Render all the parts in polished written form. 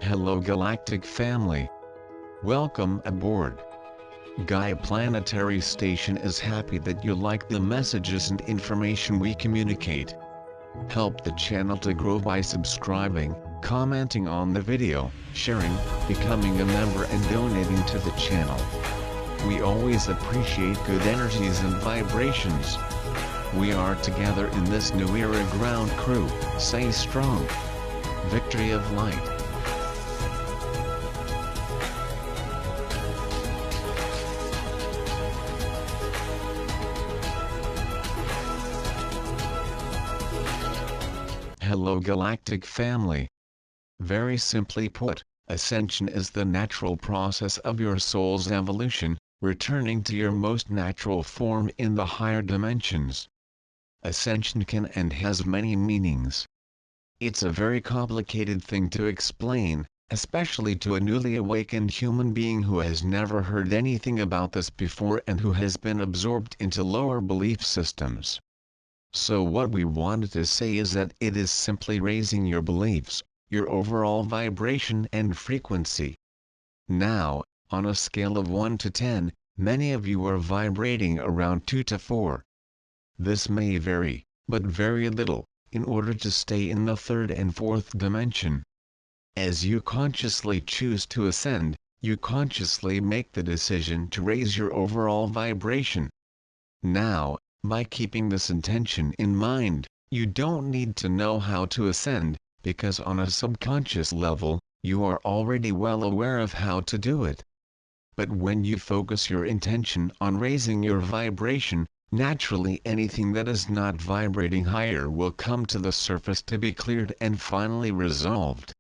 Hello Galactic Family. Welcome aboard. Gaia Planetary Station is happy that you like the messages and information we communicate. Help the channel to grow by subscribing, commenting on the video, sharing, becoming a member and donating to the channel. We always appreciate good energies and vibrations. We are together in this new era ground crew. Stay strong. Victory of light. Hello Galactic Family. Very simply put, ascension is the natural process of your soul's evolution, returning to your most natural form in the higher dimensions. Ascension can and has many meanings. It's a very complicated thing to explain, especially to a newly awakened human being who has never heard anything about this before and who has been absorbed into lower belief systems. So what we wanted to say is that it is simply raising your beliefs, your overall vibration and frequency. Now, on a scale of 1 to 10, many of you are vibrating around 2 to 4. This may vary, but very little, in order to stay in the third and fourth dimension. As you consciously choose to ascend, you consciously make the decision to raise your overall vibration. Now, by keeping this intention in mind, you don't need to know how to ascend, because on a subconscious level, you are already well aware of how to do it. But when you focus your intention on raising your vibration, naturally anything that is not vibrating higher will come to the surface to be cleared and finally resolved.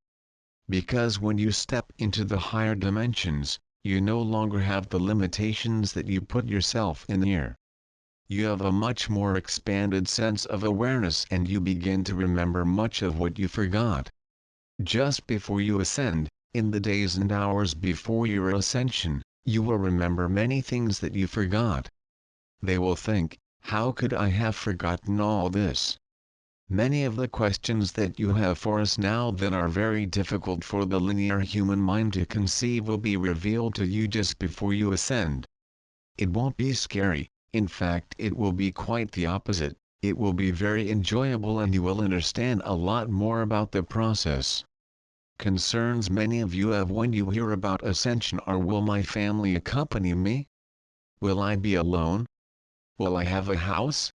Because when you step into the higher dimensions, you no longer have the limitations that you put yourself in here. You have a much more expanded sense of awareness and you begin to remember much of what you forgot. Just before you ascend, in the days and hours before your ascension, you will remember many things that you forgot. They will think, how could I have forgotten all this? Many of the questions that you have for us now that are very difficult for the linear human mind to conceive will be revealed to you just before you ascend. It won't be scary. In fact, it will be quite the opposite. It will be very enjoyable and you will understand a lot more about the process. Concerns many of you have when you hear about ascension are: will my family accompany me? Will I be alone? Will I have a house?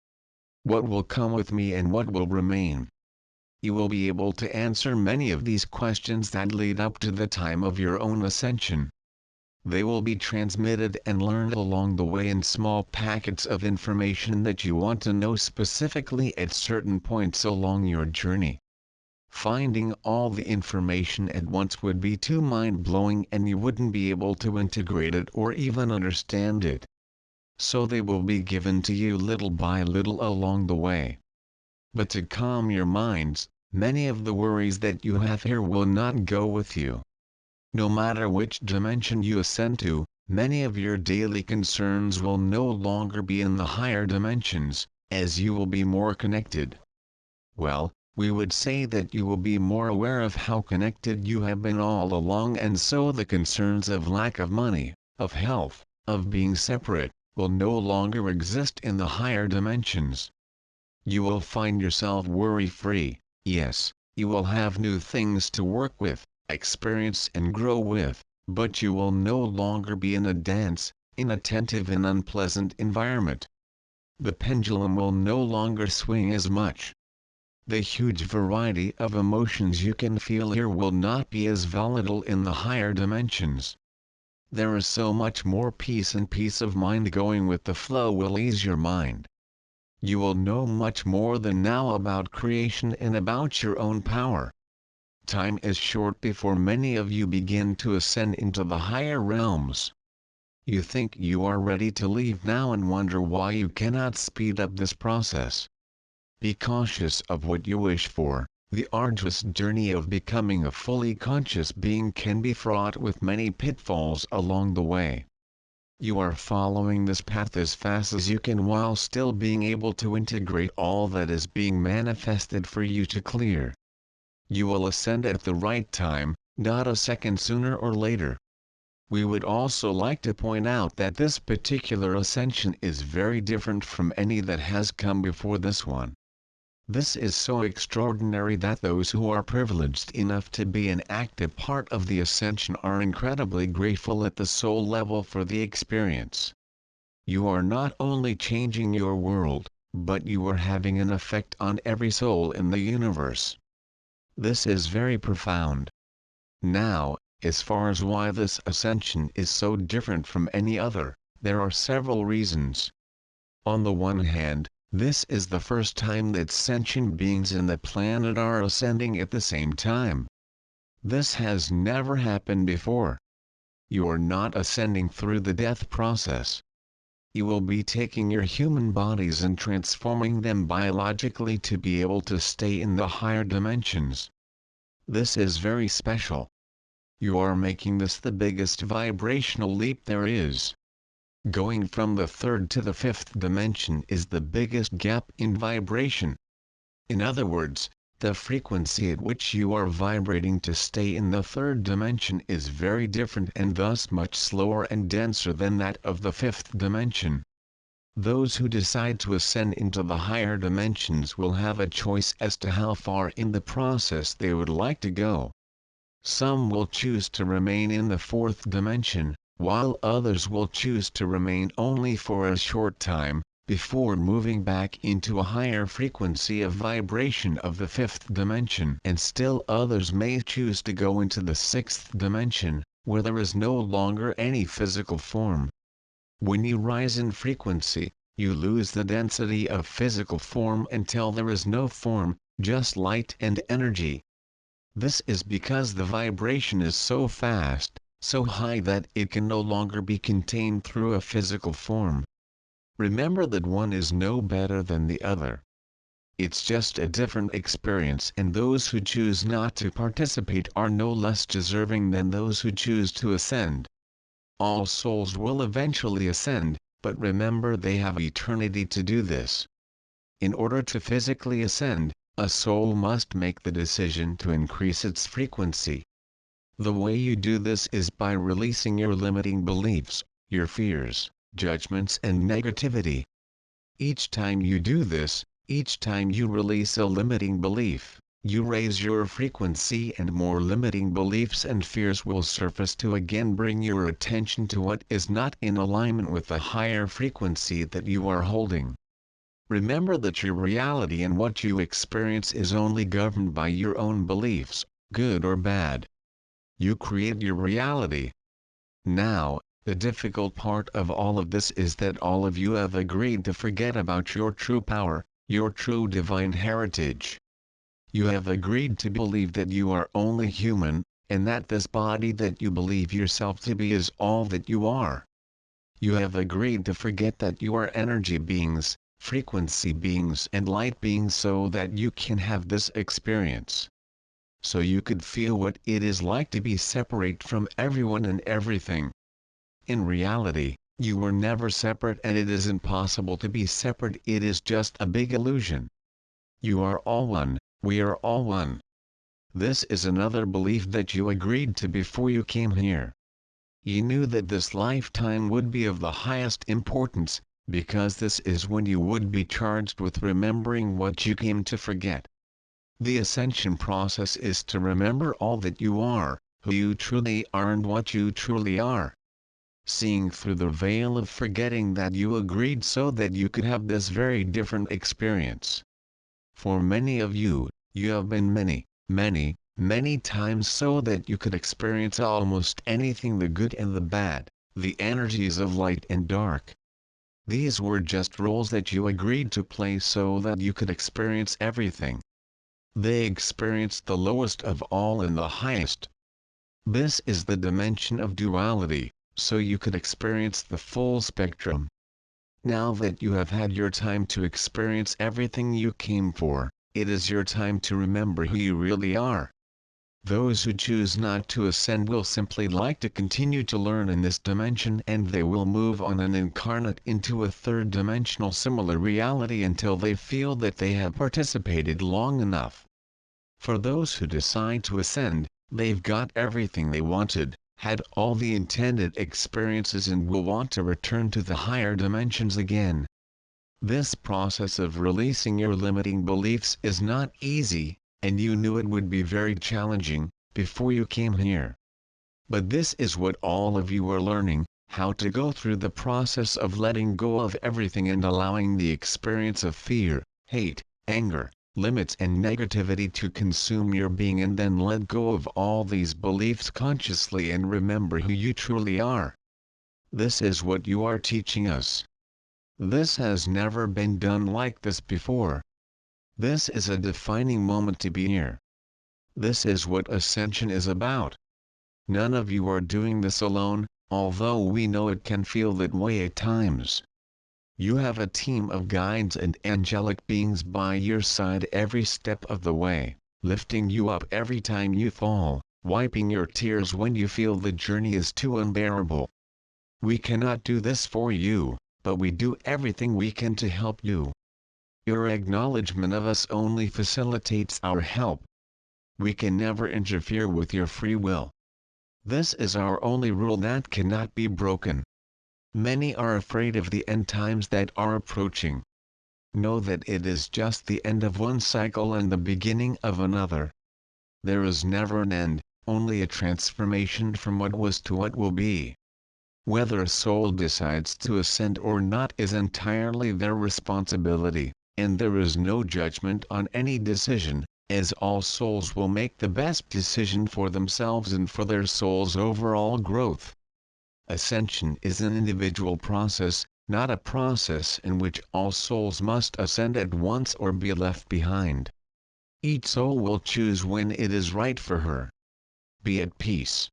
What will come with me and what will remain? You will be able to answer many of these questions that lead up to the time of your own ascension. They will be transmitted and learned along the way in small packets of information that you want to know specifically at certain points along your journey. Finding all the information at once would be too mind-blowing and you wouldn't be able to integrate it or even understand it. So they will be given to you little by little along the way. But to calm your minds, many of the worries that you have here will not go with you. No matter which dimension you ascend to, many of your daily concerns will no longer be in the higher dimensions, as you will be more connected. Well, we would say that you will be more aware of how connected you have been all along, and so the concerns of lack of money, of health, of being separate, will no longer exist in the higher dimensions. You will find yourself worry-free. Yes, you will have new things to work with, experience and grow with, but you will no longer be in a dense, inattentive and unpleasant environment. The pendulum will no longer swing as much. The huge variety of emotions you can feel here will not be as volatile in the higher dimensions. There is so much more peace, and peace of mind going with the flow will ease your mind. You will know much more than now about creation and about your own power. Time is short before many of you begin to ascend into the higher realms. You think you are ready to leave now and wonder why you cannot speed up this process. Be cautious of what you wish for. The arduous journey of becoming a fully conscious being can be fraught with many pitfalls along the way. You are following this path as fast as you can while still being able to integrate all that is being manifested for you to clear. You will ascend at the right time, not a second sooner or later. We would also like to point out that this particular ascension is very different from any that has come before this one. This is so extraordinary that those who are privileged enough to be an active part of the ascension are incredibly grateful at the soul level for the experience. You are not only changing your world, but you are having an effect on every soul in the universe. This is very profound. Now, as far as why this ascension is so different from any other, there are several reasons. On the one hand, this is the first time that sentient beings in the planet are ascending at the same time. This has never happened before. You are not ascending through the death process. You will be taking your human bodies and transforming them biologically to be able to stay in the higher dimensions. This is very special. You are making this the biggest vibrational leap there is. Going from the third to the fifth dimension is the biggest gap in vibration. In other words, the frequency at which you are vibrating to stay in the third dimension is very different and thus much slower and denser than that of the fifth dimension. Those who decide to ascend into the higher dimensions will have a choice as to how far in the process they would like to go. Some will choose to remain in the fourth dimension, while others will choose to remain only for a short time, before moving back into a higher frequency of vibration of the fifth dimension. And still others may choose to go into the sixth dimension, where there is no longer any physical form. When you rise in frequency, you lose the density of physical form until there is no form, just light and energy. This is because the vibration is so fast, so high that it can no longer be contained through a physical form. Remember that one is no better than the other. It's just a different experience, and those who choose not to participate are no less deserving than those who choose to ascend. All souls will eventually ascend, but remember they have eternity to do this. In order to physically ascend, a soul must make the decision to increase its frequency. The way you do this is by releasing your limiting beliefs, your fears, judgments and negativity. Each time you do this, each time you release a limiting belief, you raise your frequency and more limiting beliefs and fears will surface to again bring your attention to what is not in alignment with the higher frequency that you are holding. Remember that your reality and what you experience is only governed by your own beliefs, good or bad. You create your reality. Now, the difficult part of all of this is that all of you have agreed to forget about your true power, your true divine heritage. You have agreed to believe that you are only human, and that this body that you believe yourself to be is all that you are. You have agreed to forget that you are energy beings, frequency beings and light beings so that you can have this experience. So you could feel what it is like to be separate from everyone and everything. In reality, you were never separate and it is impossible to be separate, it is just a big illusion. You are all one, we are all one. This is another belief that you agreed to before you came here. You knew that this lifetime would be of the highest importance, because this is when you would be charged with remembering what you came to forget. The ascension process is to remember all that you are, who you truly are and what you truly are. Seeing through the veil of forgetting that you agreed so that you could have this very different experience. For many of you, you have been many times so that you could experience almost anything, the good and the bad, the energies of light and dark. These were just roles that you agreed to play so that you could experience everything. They experienced the lowest of all and the highest. This is the dimension of duality, so you could experience the full spectrum. Now that you have had your time to experience everything you came for, it is your time to remember who you really are. Those who choose not to ascend will simply like to continue to learn in this dimension and they will move on and incarnate into a third-dimensional similar reality until they feel that they have participated long enough. For those who decide to ascend, They've got everything they wanted, had all the intended experiences, and will want to return to the higher dimensions again. This process of releasing your limiting beliefs is not easy, and you knew it would be very challenging before you came here. But this is what all of you are learning, how to go through the process of letting go of everything and allowing the experience of fear, hate, anger, limits and negativity to consume your being, and then let go of all these beliefs consciously and remember who you truly are. This is what you are teaching us. This has never been done like this before. This is a defining moment to be here. This is what ascension is about. None of you are doing this alone, although we know it can feel that way at times. You have a team of guides and angelic beings by your side every step of the way, lifting you up every time you fall, wiping your tears when you feel the journey is too unbearable. We cannot do this for you, but we do everything we can to help you. Your acknowledgement of us only facilitates our help. We can never interfere with your free will. This is our only rule that cannot be broken. Many are afraid of the end times that are approaching. Know that it is just the end of one cycle and the beginning of another. There is never an end, only a transformation from what was to what will be. Whether a soul decides to ascend or not is entirely their responsibility, and there is no judgment on any decision, as all souls will make the best decision for themselves and for their soul's overall growth. Ascension is an individual process, not a process in which all souls must ascend at once or be left behind. Each soul will choose when it is right for her. Be at peace.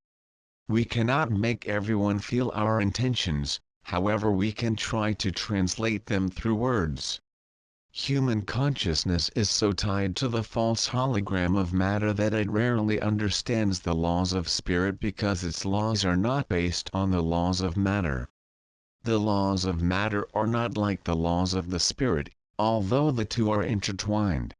We cannot make everyone feel our intentions, however we can try to translate them through words. Human consciousness is so tied to the false hologram of matter that it rarely understands the laws of spirit because its laws are not based on the laws of matter. The laws of matter are not like the laws of the spirit, although the two are intertwined.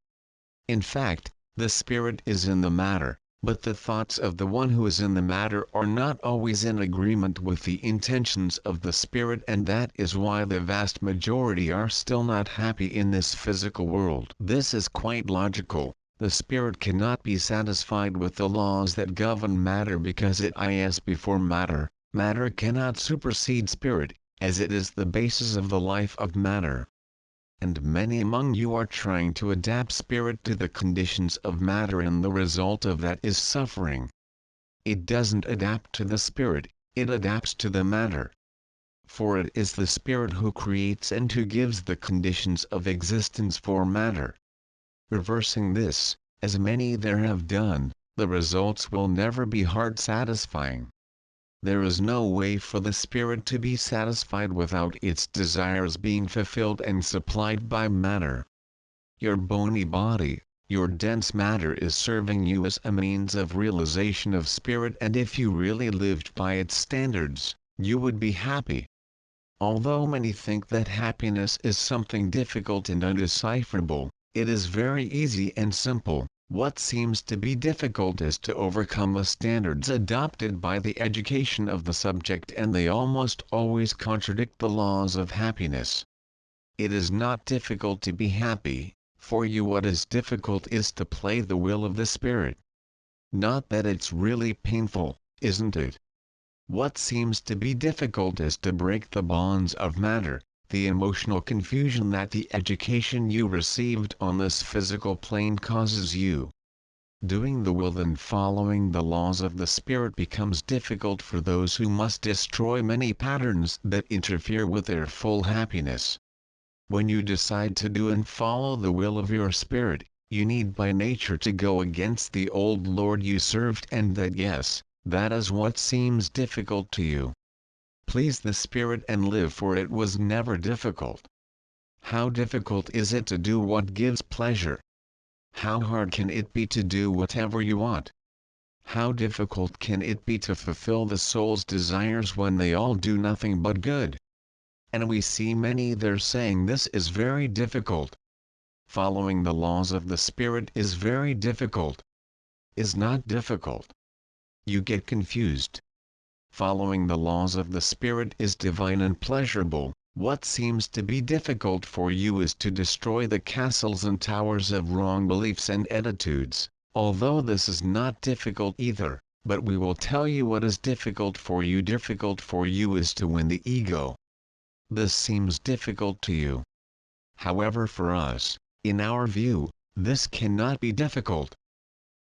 In fact, the spirit is in the matter, but the thoughts of the one who is in the matter are not always in agreement with the intentions of the spirit, and that is why the vast majority are still not happy in this physical world. This is quite logical. The spirit cannot be satisfied with the laws that govern matter because it is before matter. Matter cannot supersede spirit, as it is the basis of the life of matter. And many among you are trying to adapt spirit to the conditions of matter, and the result of that is suffering. It doesn't adapt to the spirit, it adapts to the matter. For it is the spirit who creates and who gives the conditions of existence for matter. Reversing this, as many there have done, the results will never be heart satisfying. There is no way for the spirit to be satisfied without its desires being fulfilled and supplied by matter. Your bony body, your dense matter is serving you as a means of realization of spirit, and if you really lived by its standards, you would be happy. Although many think that happiness is something difficult and undecipherable, it is very easy and simple. What seems to be difficult is to overcome the standards adopted by the education of the subject, and they almost always contradict the laws of happiness. It is not difficult to be happy. For you, what is difficult is to play the will of the spirit. Not that it's really painful, isn't it? What seems to be difficult is to break the bonds of matter, the emotional confusion that the education you received on this physical plane causes you. Doing the will and following the laws of the spirit becomes difficult for those who must destroy many patterns that interfere with their full happiness. When you decide to do and follow the will of your spirit, you need by nature to go against the old Lord you served, and that is what seems difficult to you. Please the spirit and live, for it was never difficult. How difficult is it to do what gives pleasure? How hard can it be to do whatever you want? How difficult can it be to fulfill the soul's desires when they all do nothing but good? And we see many there saying this is very difficult. Following the laws of the spirit is very difficult. Is not difficult. You get confused. Following the laws of the spirit is divine and pleasurable. What seems to be difficult for you is to destroy the castles and towers of wrong beliefs and attitudes, although this is not difficult either, but we will tell you what is difficult for you. Difficult for you is to win the ego. This seems difficult to you. However, for us, in our view, this cannot be difficult.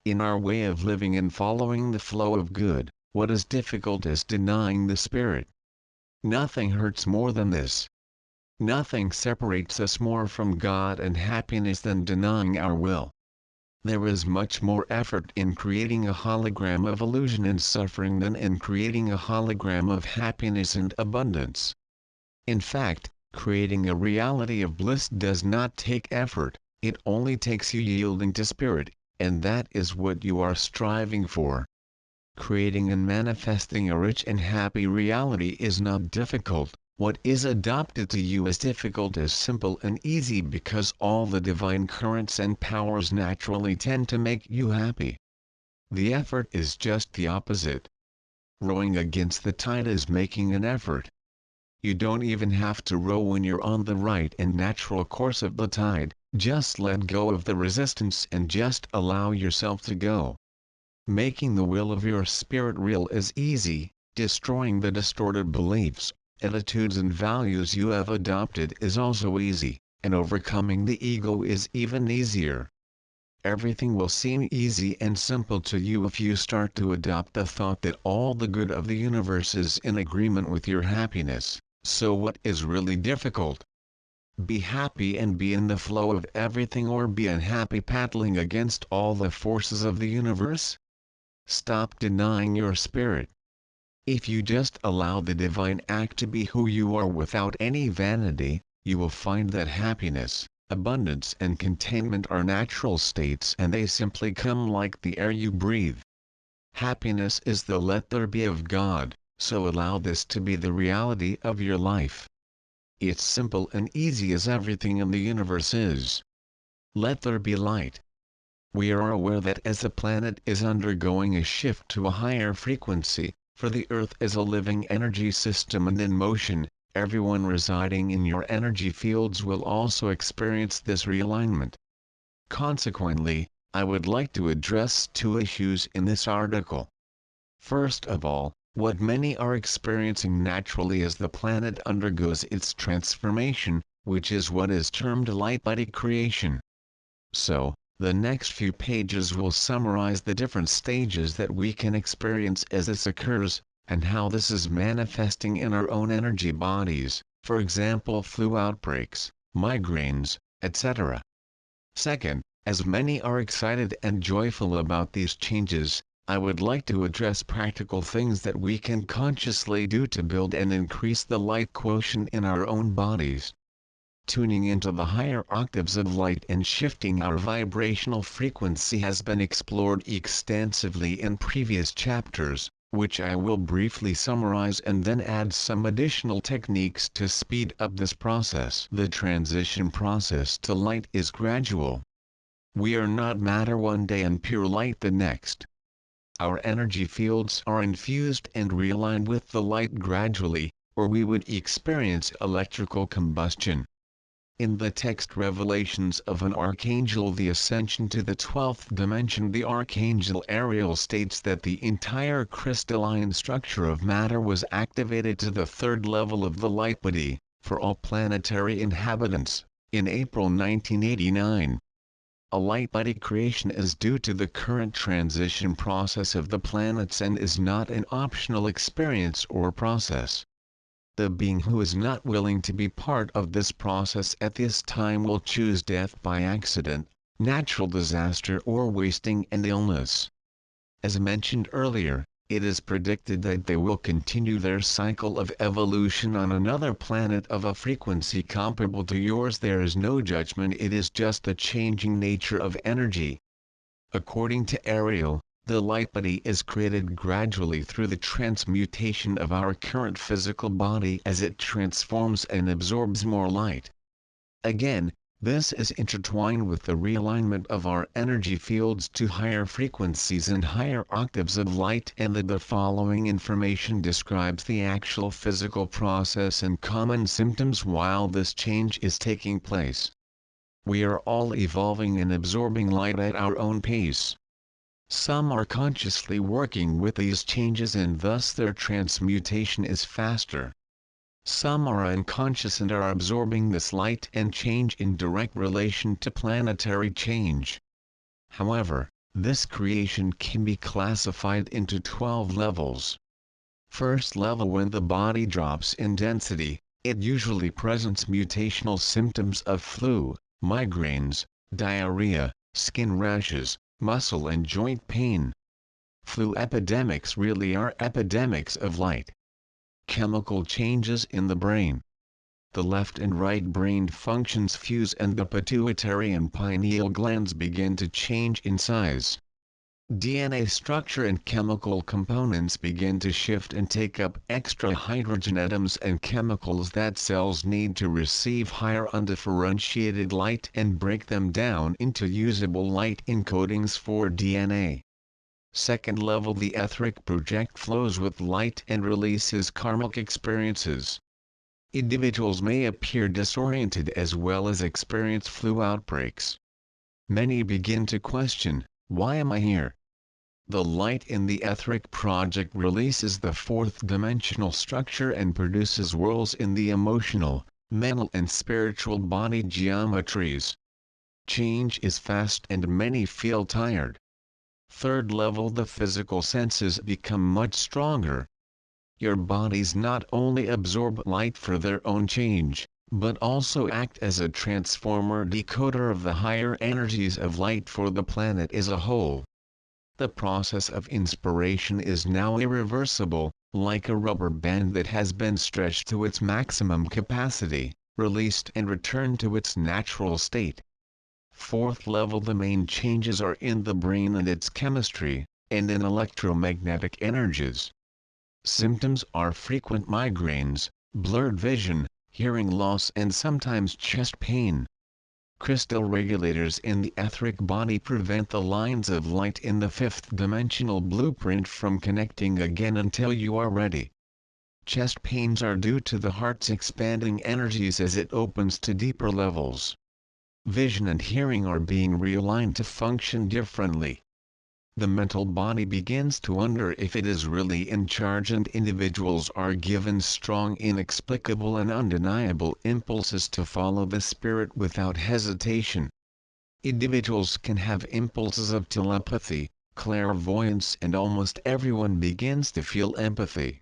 In our way of living and following the flow of good, what is difficult is denying the spirit. Nothing hurts more than this. Nothing separates us more from God and happiness than denying our will. There is much more effort in creating a hologram of illusion and suffering than in creating a hologram of happiness and abundance. In fact, creating a reality of bliss does not take effort, it only takes you yielding to spirit, and that is what you are striving for. Creating and manifesting a rich and happy reality is not difficult. What is adopted to you as difficult is simple and easy because all the divine currents and powers naturally tend to make you happy. The effort is just the opposite. Rowing against the tide is making an effort. You don't even have to row when you're on the right and natural course of the tide, just let go of the resistance and just allow yourself to go. Making the will of your spirit real is easy, destroying the distorted beliefs, attitudes and values you have adopted is also easy, and overcoming the ego is even easier. Everything will seem easy and simple to you if you start to adopt the thought that all the good of the universe is in agreement with your happiness. So what is really difficult? Be happy and be in the flow of everything, or be unhappy paddling against all the forces of the universe? Stop denying your spirit. If you just allow the divine act to be who you are without any vanity, you will find that happiness, abundance and contentment are natural states and they simply come like the air you breathe. Happiness is the let there be of God, so allow this to be the reality of your life. It's simple and easy as everything in the universe is. Let there be light. We are aware that as the planet is undergoing a shift to a higher frequency, for the Earth is a living energy system and in motion, everyone residing in your energy fields will also experience this realignment. Consequently, I would like to address two issues in this article. First of all, what many are experiencing naturally as the planet undergoes its transformation, which is what is termed light body creation. So, the next few pages will summarize the different stages that we can experience as this occurs, and how this is manifesting in our own energy bodies, for example flu outbreaks, migraines, etc. Second, as many are excited and joyful about these changes, I would like to address practical things that we can consciously do to build and increase the light quotient in our own bodies. Tuning into the higher octaves of light and shifting our vibrational frequency has been explored extensively in previous chapters, which I will briefly summarize and then add some additional techniques to speed up this process. The transition process to light is gradual. We are not matter one day and pure light the next. Our energy fields are infused and realigned with the light gradually, or we would experience electrical combustion. In the text Revelations of an Archangel, the Ascension to the 12th Dimension, the Archangel Ariel states that the entire crystalline structure of matter was activated to the third level of the light body, for all planetary inhabitants, in April 1989. A light body creation is due to the current transition process of the planets and is not an optional experience or process. The being who is not willing to be part of this process at this time will choose death by accident, natural disaster or wasting and illness. As mentioned earlier, it is predicted that they will continue their cycle of evolution on another planet of a frequency comparable to yours. There is no judgment, it is just the changing nature of energy. According to Ariel, the light body is created gradually through the transmutation of our current physical body as it transforms and absorbs more light. Again, This is intertwined with the realignment of our energy fields to higher frequencies and higher octaves of light, and the following information describes the actual physical process and common symptoms while this change is taking place. We are all evolving and absorbing light at our own pace. Some are consciously working with these changes and thus their transmutation is faster. Some are unconscious and are absorbing this light and change in direct relation to planetary change. However, this creation can be classified into 12 levels. First level: when the body drops in density, it usually presents mutational symptoms of flu, migraines, diarrhea, skin rashes, muscle and joint pain. Flu epidemics really are epidemics of light. Chemical changes in the brain. The left and right brain functions fuse and the pituitary and pineal glands begin to change in size. DNA structure and chemical components begin to shift and take up extra hydrogen atoms and chemicals that cells need to receive higher undifferentiated light and break them down into usable light encodings for DNA. Second level: the etheric project flows with light and releases karmic experiences. Individuals may appear disoriented as well as experience flu outbreaks. Many begin to question, why am I here? The light in the etheric project releases the fourth dimensional structure and produces worlds in the emotional, mental and spiritual body geometries. Change is fast and many feel tired. Third level: the physical senses become much stronger. Your bodies not only absorb light for their own change, but also act as a transformer decoder of the higher energies of light for the planet as a whole. The process of inspiration is now irreversible, like a rubber band that has been stretched to its maximum capacity, released and returned to its natural state. Fourth level: the main changes are in the brain and its chemistry, and in electromagnetic energies. Symptoms are frequent migraines, blurred vision, hearing loss and sometimes chest pain. Crystal regulators in the etheric body prevent the lines of light in the fifth dimensional blueprint from connecting again until you are ready. Chest pains are due to the heart's expanding energies as it opens to deeper levels. Vision and hearing are being realigned to function differently. The mental body begins to wonder if it is really in charge, and individuals are given strong, inexplicable and undeniable impulses to follow the spirit without hesitation. Individuals can have impulses of telepathy, clairvoyance, and almost everyone begins to feel empathy.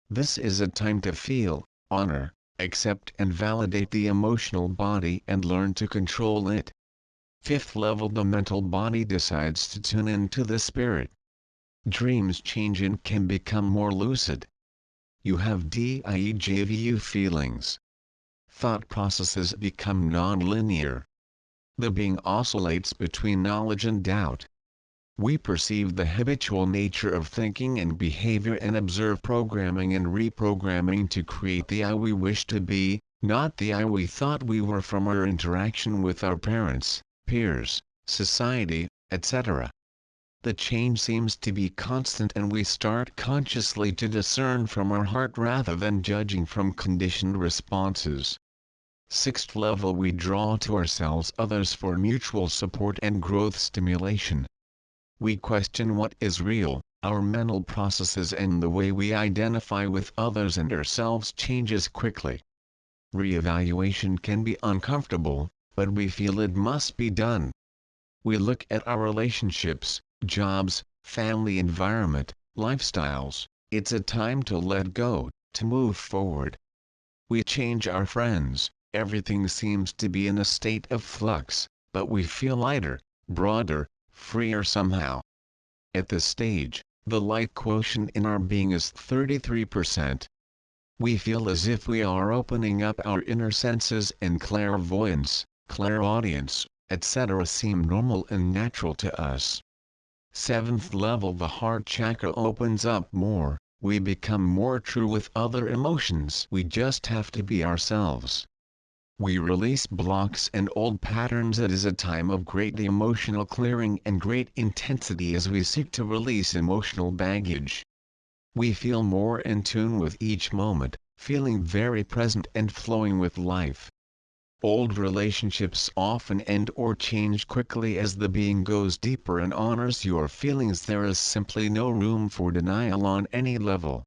This is a time to feel, honor, accept and validate the emotional body and learn to control it. Fifth level: the mental body decides to tune into the spirit. Dreams change and can become more lucid. You have déjà vu feelings. Thought processes become non-linear. The being oscillates between knowledge and doubt. We perceive the habitual nature of thinking and behavior and observe programming and reprogramming to create the I we wish to be, not the I we thought we were from our interaction with our parents, peers, society, etc. The change seems to be constant and we start consciously to discern from our heart rather than judging from conditioned responses. Sixth level: we draw to ourselves others for mutual support and growth stimulation. We question what is real, our mental processes and the way we identify with others and ourselves changes quickly. Re-evaluation can be uncomfortable, but we feel it must be done. We look at our relationships, jobs, family environment, lifestyles. It's a time to let go, to move forward. We change our friends, everything seems to be in a state of flux, but we feel lighter, broader, freer somehow. At this stage, the light quotient in our being is 33%. We feel as if we are opening up our inner senses, and clairvoyance, clairaudience, etc. seem normal and natural to us. Seventh level: the heart chakra opens up more, we become more true with other emotions. We just have to be ourselves. We release blocks and old patterns. It is a time of great emotional clearing and great intensity as we seek to release emotional baggage. We feel more in tune with each moment, feeling very present and flowing with life. Old relationships often end or change quickly as the being goes deeper and honors your feelings. There is simply no room for denial on any level.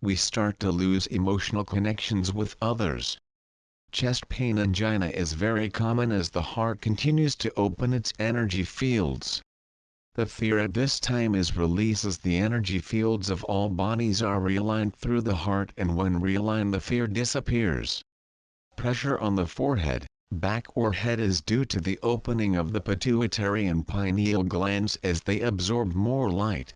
We start to lose emotional connections with others. Chest pain angina is very common as the heart continues to open its energy fields. The fear at this time is released as the energy fields of all bodies are realigned through the heart, and when realigned the fear disappears. Pressure on the forehead, back or head is due to the opening of the pituitary and pineal glands as they absorb more light.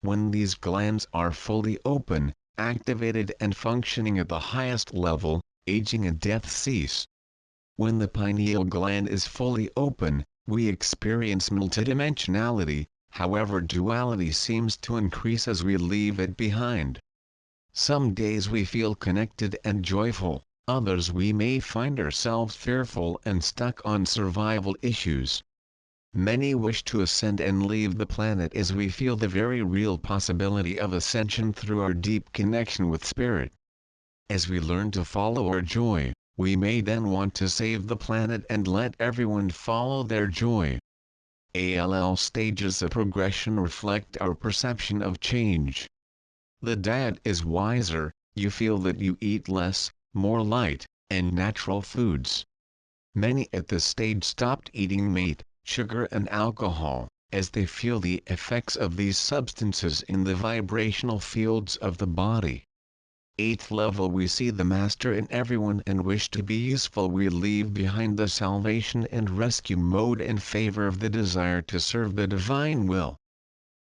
When these glands are fully open, activated and functioning at the highest level, aging and death cease. When the pineal gland is fully open, we experience multidimensionality, however duality seems to increase as we leave it behind. Some days we feel connected and joyful, others we may find ourselves fearful and stuck on survival issues. Many wish to ascend and leave the planet as we feel the very real possibility of ascension through our deep connection with Spirit. As we learn to follow our joy, we may then want to save the planet and let everyone follow their joy. ALL stages of progression reflect our perception of change. The diet is wiser, you feel that you eat less, more light, and natural foods. Many at this stage stopped eating meat, sugar and alcohol, as they feel the effects of these substances in the vibrational fields of the body. 8th level, we see the Master in everyone and wish to be useful. We leave behind the salvation and rescue mode in favor of the desire to serve the divine will.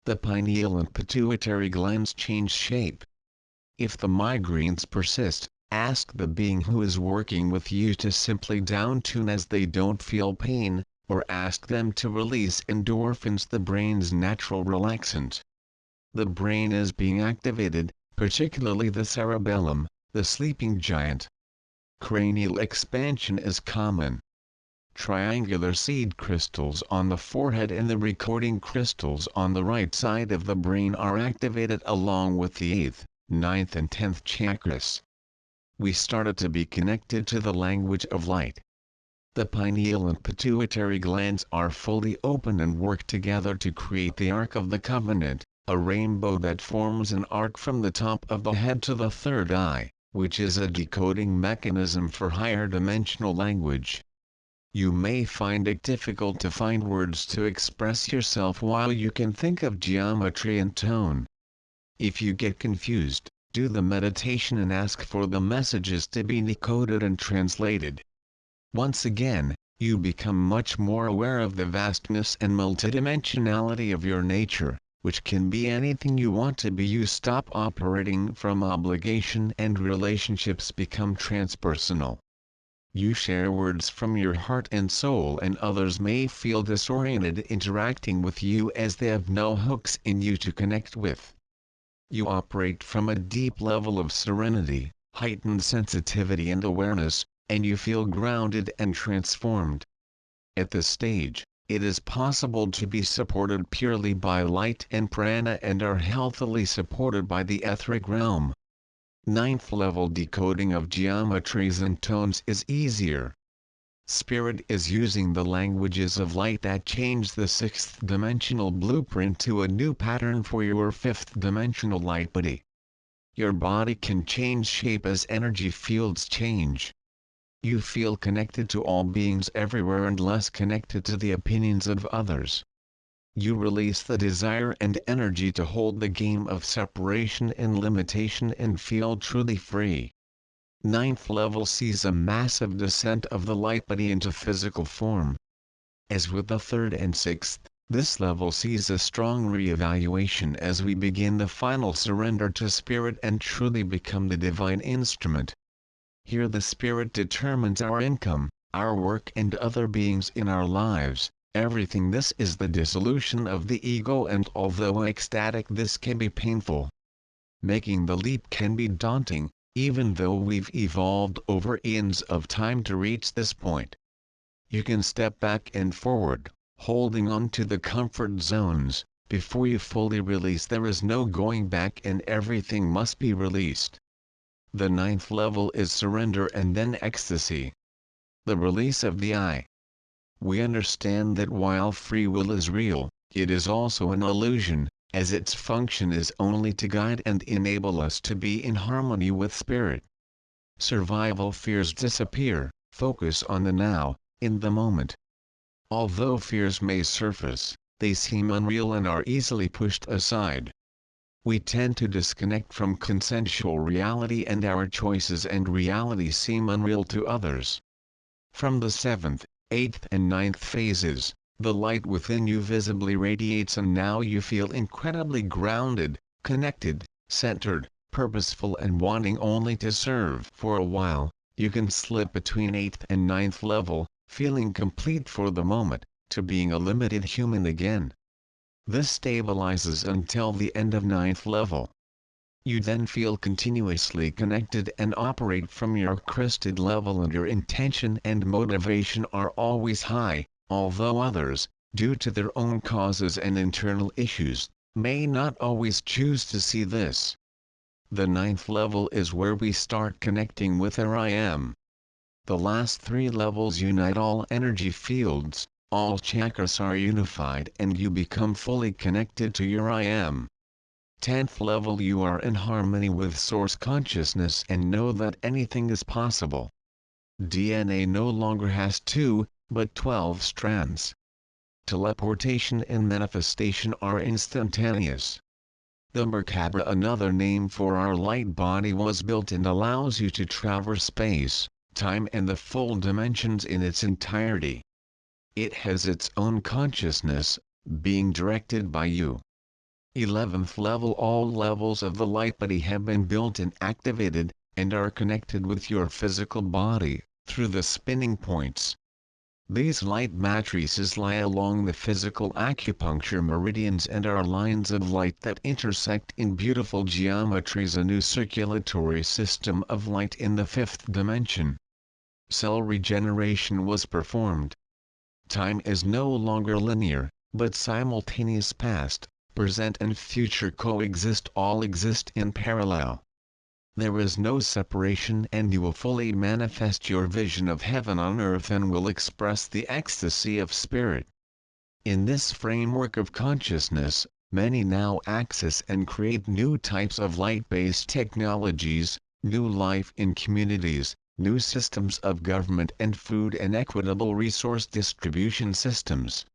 The pineal and pituitary glands change shape. If the migraines persist, ask the being who is working with you to simply down-tune as they don't feel pain, or ask them to release endorphins, the brain's natural relaxant. The brain is being activated, particularly the cerebellum, the sleeping giant. Cranial expansion is common. Triangular seed crystals on the forehead and the recording crystals on the right side of the brain are activated along with the 8th, 9th and 10th chakras. We started to be connected to the language of light. The pineal and pituitary glands are fully open and work together to create the Ark of the Covenant, a rainbow that forms an arc from the top of the head to the third eye, which is a decoding mechanism for higher dimensional language. You may find it difficult to find words to express yourself while you can think of geometry and tone. If you get confused, do the meditation and ask for the messages to be decoded and translated. Once again, you become much more aware of the vastness and multidimensionality of your nature, which can be anything you want to be. You stop operating from obligation and relationships become transpersonal. You share words from your heart and soul, and others may feel disoriented interacting with you as they have no hooks in you to connect with. You operate from a deep level of serenity, heightened sensitivity and awareness, and you feel grounded and transformed. At this stage, it is possible to be supported purely by light and prana and are healthily supported by the etheric realm. 9th level decoding of geometries and tones is easier. Spirit is using the languages of light that change the 6th dimensional blueprint to a new pattern for your 5th dimensional light body. Your body can change shape as energy fields change. You feel connected to all beings everywhere and less connected to the opinions of others. You release the desire and energy to hold the game of separation and limitation and feel truly free. 9th level sees a massive descent of the light body into physical form. As with the 3rd and 6th, this level sees a strong re-evaluation as we begin the final surrender to Spirit and truly become the divine instrument. Here the Spirit determines our income, our work and other beings in our lives. Everything. This is the dissolution of the ego, and although ecstatic, this can be painful. Making the leap can be daunting, even though we've evolved over eons of time to reach this point. You can step back and forward, holding on to the comfort zones. Before you fully release, there is no going back and everything must be released. The ninth level is surrender and then ecstasy. The release of the I. We understand that while free will is real, it is also an illusion, as its function is only to guide and enable us to be in harmony with spirit. Survival fears disappear, focus on the now, in the moment. Although fears may surface, they seem unreal and are easily pushed aside. We tend to disconnect from consensual reality, and our choices and reality seem unreal to others. From the 7th, 8th and 9th phases, the light within you visibly radiates, and now you feel incredibly grounded, connected, centered, purposeful and wanting only to serve. For a while, you can slip between 8th and 9th level, feeling complete for the moment, to being a limited human again. This stabilizes until the end of 9th level. You then feel continuously connected and operate from your crested level, and your intention and motivation are always high, although others, due to their own causes and internal issues, may not always choose to see this. The 9th level is where we start connecting with our I Am. The last 3 levels unite all energy fields, all chakras are unified, and you become fully connected to your I Am. 10th level, you are in harmony with source consciousness and know that anything is possible. DNA no longer has 2, but 12 strands. Teleportation and manifestation are instantaneous. The Merkaba, another name for our light body, was built and allows you to traverse space, time and the full dimensions in its entirety. It has its own consciousness, being directed by you. 11th level, all levels of the light body have been built and activated, and are connected with your physical body, through the spinning points. These light matrices lie along the physical acupuncture meridians and are lines of light that intersect in beautiful geometries, a new circulatory system of light in the 5th dimension. Cell regeneration was performed. Time is no longer linear, but simultaneous. Past, present and future coexist, all exist in parallel. There is no separation, and you will fully manifest your vision of heaven on earth and will express the ecstasy of spirit. In this framework of consciousness, many now access and create new types of light-based technologies, new life in communities, new systems of government and food and equitable resource distribution systems.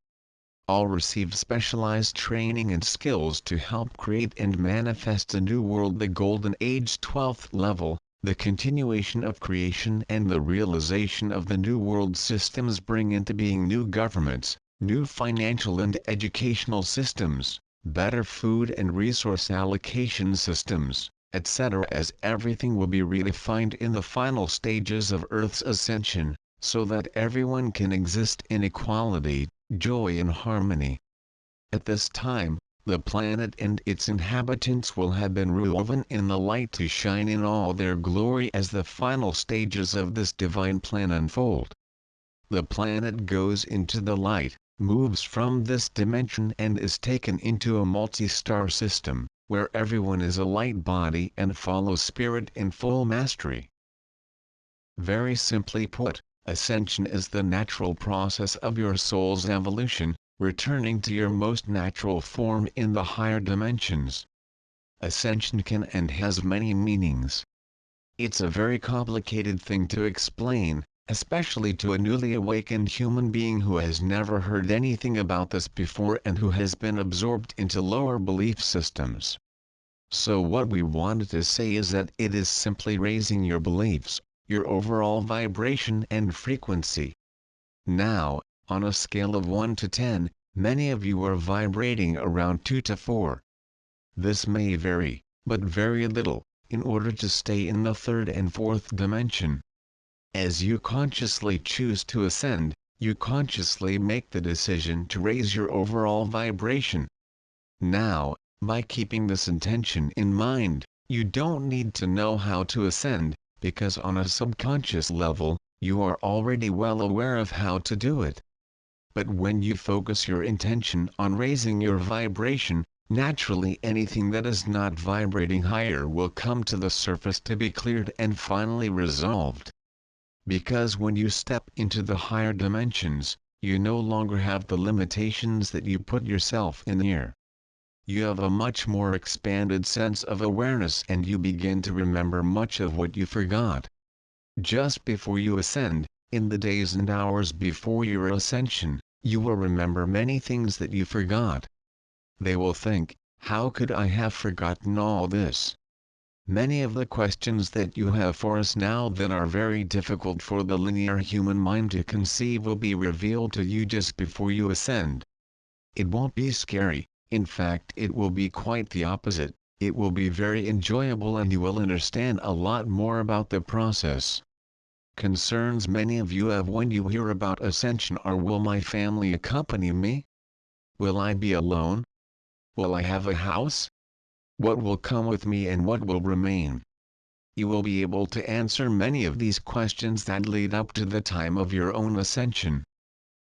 All received specialized training and skills to help create and manifest a new world. The Golden Age 12th level, the continuation of creation and the realization of the new world systems bring into being new governments, new financial and educational systems, better food and resource allocation systems, etc., as everything will be redefined in the final stages of Earth's ascension, so that everyone can exist in equality, joy and harmony. At this time, the planet and its inhabitants will have been woven in the light to shine in all their glory as the final stages of this divine plan unfold. The planet goes into the light, moves from this dimension and is taken into a multi-star system, where everyone is a light body and follows spirit in full mastery. Very simply put, ascension is the natural process of your soul's evolution, returning to your most natural form in the higher dimensions. Ascension can and has many meanings. It's a very complicated thing to explain, especially to a newly awakened human being who has never heard anything about this before and who has been absorbed into lower belief systems. So what we wanted to say is that it is simply raising your beliefs, your overall vibration and frequency. Now, on a scale of 1 to 10, many of you are vibrating around 2 to 4. This may vary, but very little, in order to stay in the 3rd and 4th dimension. As you consciously choose to ascend, you consciously make the decision to raise your overall vibration. Now, by keeping this intention in mind, You don't need to know how to ascend, because on a subconscious level, you are already well aware of how to do it. But when you focus your intention on raising your vibration, naturally anything that is not vibrating higher will come to the surface to be cleared and finally resolved. Because when you step into the higher dimensions, you no longer have the limitations that you put yourself in here. You have a much more expanded sense of awareness and you begin to remember much of what you forgot. Just before you ascend, in the days and hours before your ascension, you will remember many things that you forgot. They will think, how could I have forgotten all this? Many of the questions that you have for us now that are very difficult for the linear human mind to conceive will be revealed to you just before you ascend. It won't be scary, in fact it will be quite the opposite, it will be very enjoyable and you will understand a lot more about the process. Concerns many of you have when you hear about ascension are: will my family accompany me? Will I be alone? Will I have a house? What will come with me and what will remain? You will be able to answer many of these questions that lead up to the time of your own ascension.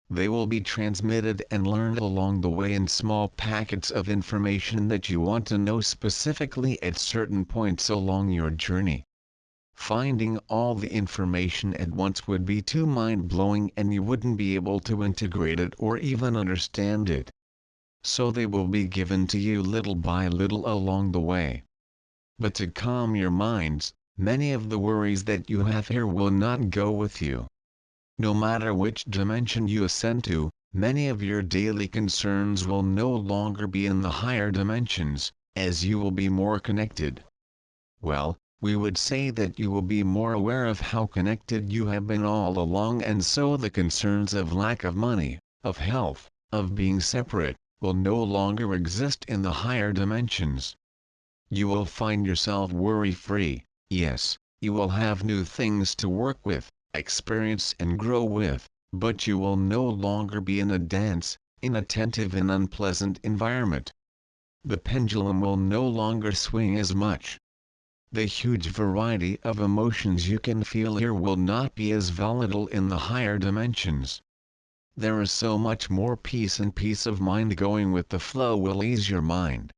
They will be transmitted and learned along the way in small packets of information that you want to know specifically at certain points along your journey. Finding all the information at once would be too mind-blowing and you wouldn't be able to integrate it or even understand it. So they will be given to you little by little along the way. But to calm your minds, many of the worries that you have here will not go with you. No matter which dimension you ascend to, many of your daily concerns will no longer be in the higher dimensions, as you will be more connected. Well, we would say that you will be more aware of how connected you have been all along, and so the concerns of lack of money, of health, of being separate, will no longer exist in the higher dimensions. You will find yourself worry-free, yes, you will have new things to work with, experience and grow with, but you will no longer be in a dense, inattentive and unpleasant environment. The pendulum will no longer swing as much. The huge variety of emotions you can feel here will not be as volatile in the higher dimensions. There is so much more peace, and peace of mind going with the flow will ease your mind.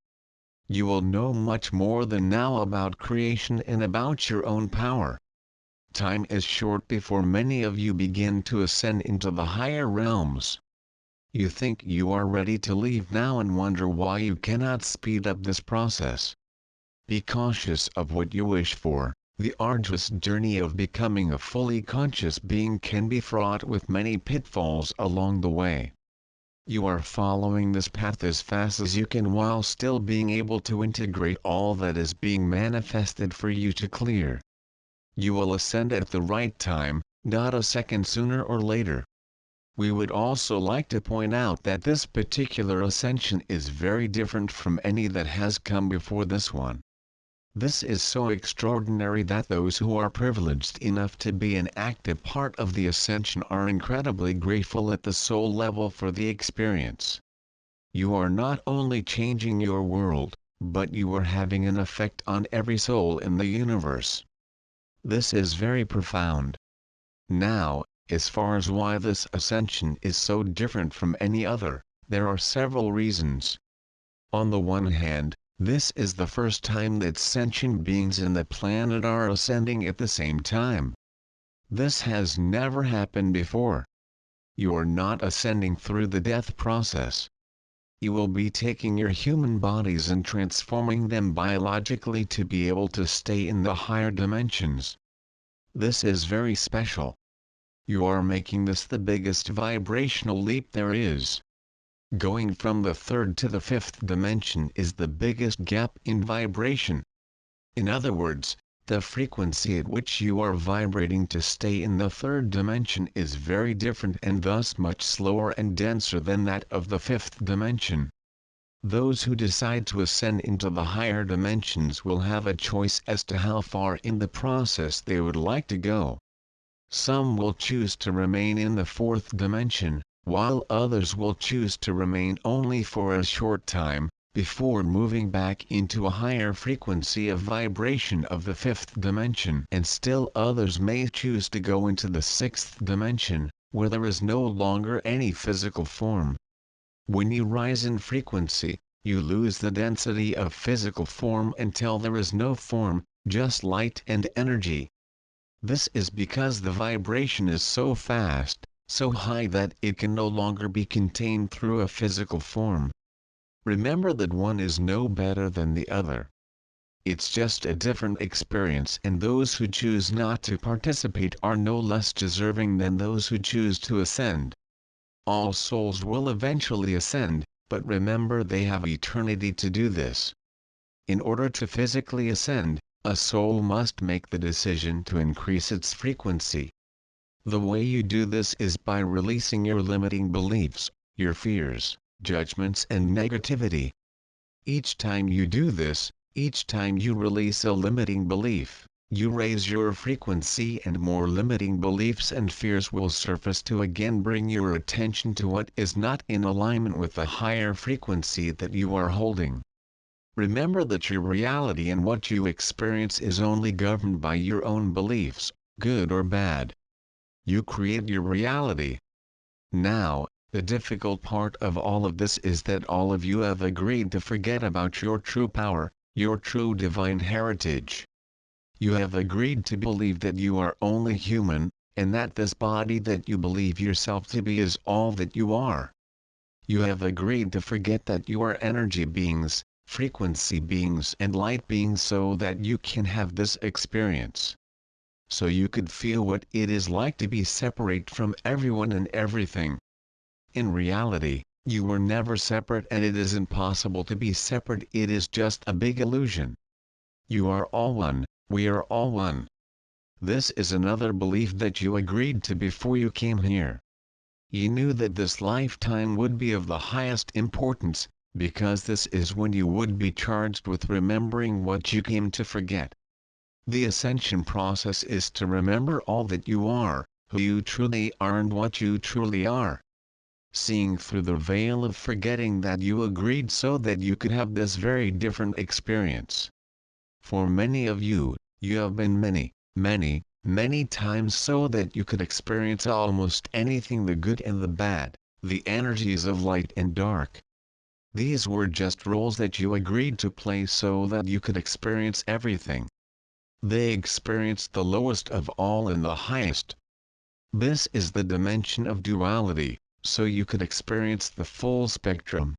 You will know much more than now about creation and about your own power. Time is short before many of you begin to ascend into the higher realms. You think you are ready to leave now and wonder why you cannot speed up this process. Be cautious of what you wish for. The arduous journey of becoming a fully conscious being can be fraught with many pitfalls along the way. You are following this path as fast as you can while still being able to integrate all that is being manifested for you to clear. You will ascend at the right time, not a second sooner or later. We would also like to point out that this particular ascension is very different from any that has come before this one. This is so extraordinary that those who are privileged enough to be an active part of the ascension are incredibly grateful at the soul level for the experience. You are not only changing your world, but you are having an effect on every soul in the universe. This is very profound. Now, as far as why this ascension is so different from any other, there are several reasons. On the one hand, this is the first time that sentient beings in the planet are ascending at the same time. This has never happened before. You are not ascending through the death process. You will be taking your human bodies and transforming them biologically to be able to stay in the higher dimensions. This is very special. You are making this the biggest vibrational leap there is. Going from the third to the fifth dimension is the biggest gap in vibration. In other words, the frequency at which you are vibrating to stay in the third dimension is very different and thus much slower and denser than that of the fifth dimension. Those who decide to ascend into the higher dimensions will have a choice as to how far in the process they would like to go. Some will choose to remain in the fourth dimension, while others will choose to remain only for a short time, before moving back into a higher frequency of vibration of the fifth dimension. And still others may choose to go into the sixth dimension, where there is no longer any physical form. When you rise in frequency, you lose the density of physical form until there is no form, just light and energy. This is because the vibration is so fast, so high that it can no longer be contained through a physical form. Remember that one is no better than the other. It's just a different experience, and those who choose not to participate are no less deserving than those who choose to ascend. All souls will eventually ascend, but remember they have eternity to do this. In order to physically ascend, a soul must make the decision to increase its frequency. The way you do this is by releasing your limiting beliefs, your fears, judgments and negativity. Each time you do this, each time you release a limiting belief, you raise your frequency, and more limiting beliefs and fears will surface to again bring your attention to what is not in alignment with the higher frequency that you are holding. Remember that your reality and what you experience is only governed by your own beliefs, good or bad. You create your reality. Now, the difficult part of all of this is that all of you have agreed to forget about your true power, your true divine heritage. You have agreed to believe that you are only human, and that this body that you believe yourself to be is all that you are. You have agreed to forget that you are energy beings, frequency beings and light beings, so that you can have this experience. So you could feel what it is like to be separate from everyone and everything. In reality, you were never separate, and it is impossible to be separate. It is just a big illusion. You are all one, we are all one. This is another belief that you agreed to before you came here. You knew that this lifetime would be of the highest importance, because this is when you would be charged with remembering what you came to forget. The ascension process is to remember all that you are, who you truly are and what you truly are. Seeing through the veil of forgetting that you agreed so that you could have this very different experience. For many of you, you have been many times so that you could experience almost anything, the good and the bad, the energies of light and dark. These were just roles that you agreed to play so that you could experience everything. They experienced the lowest of all and the highest. This is the dimension of duality, so you could experience the full spectrum.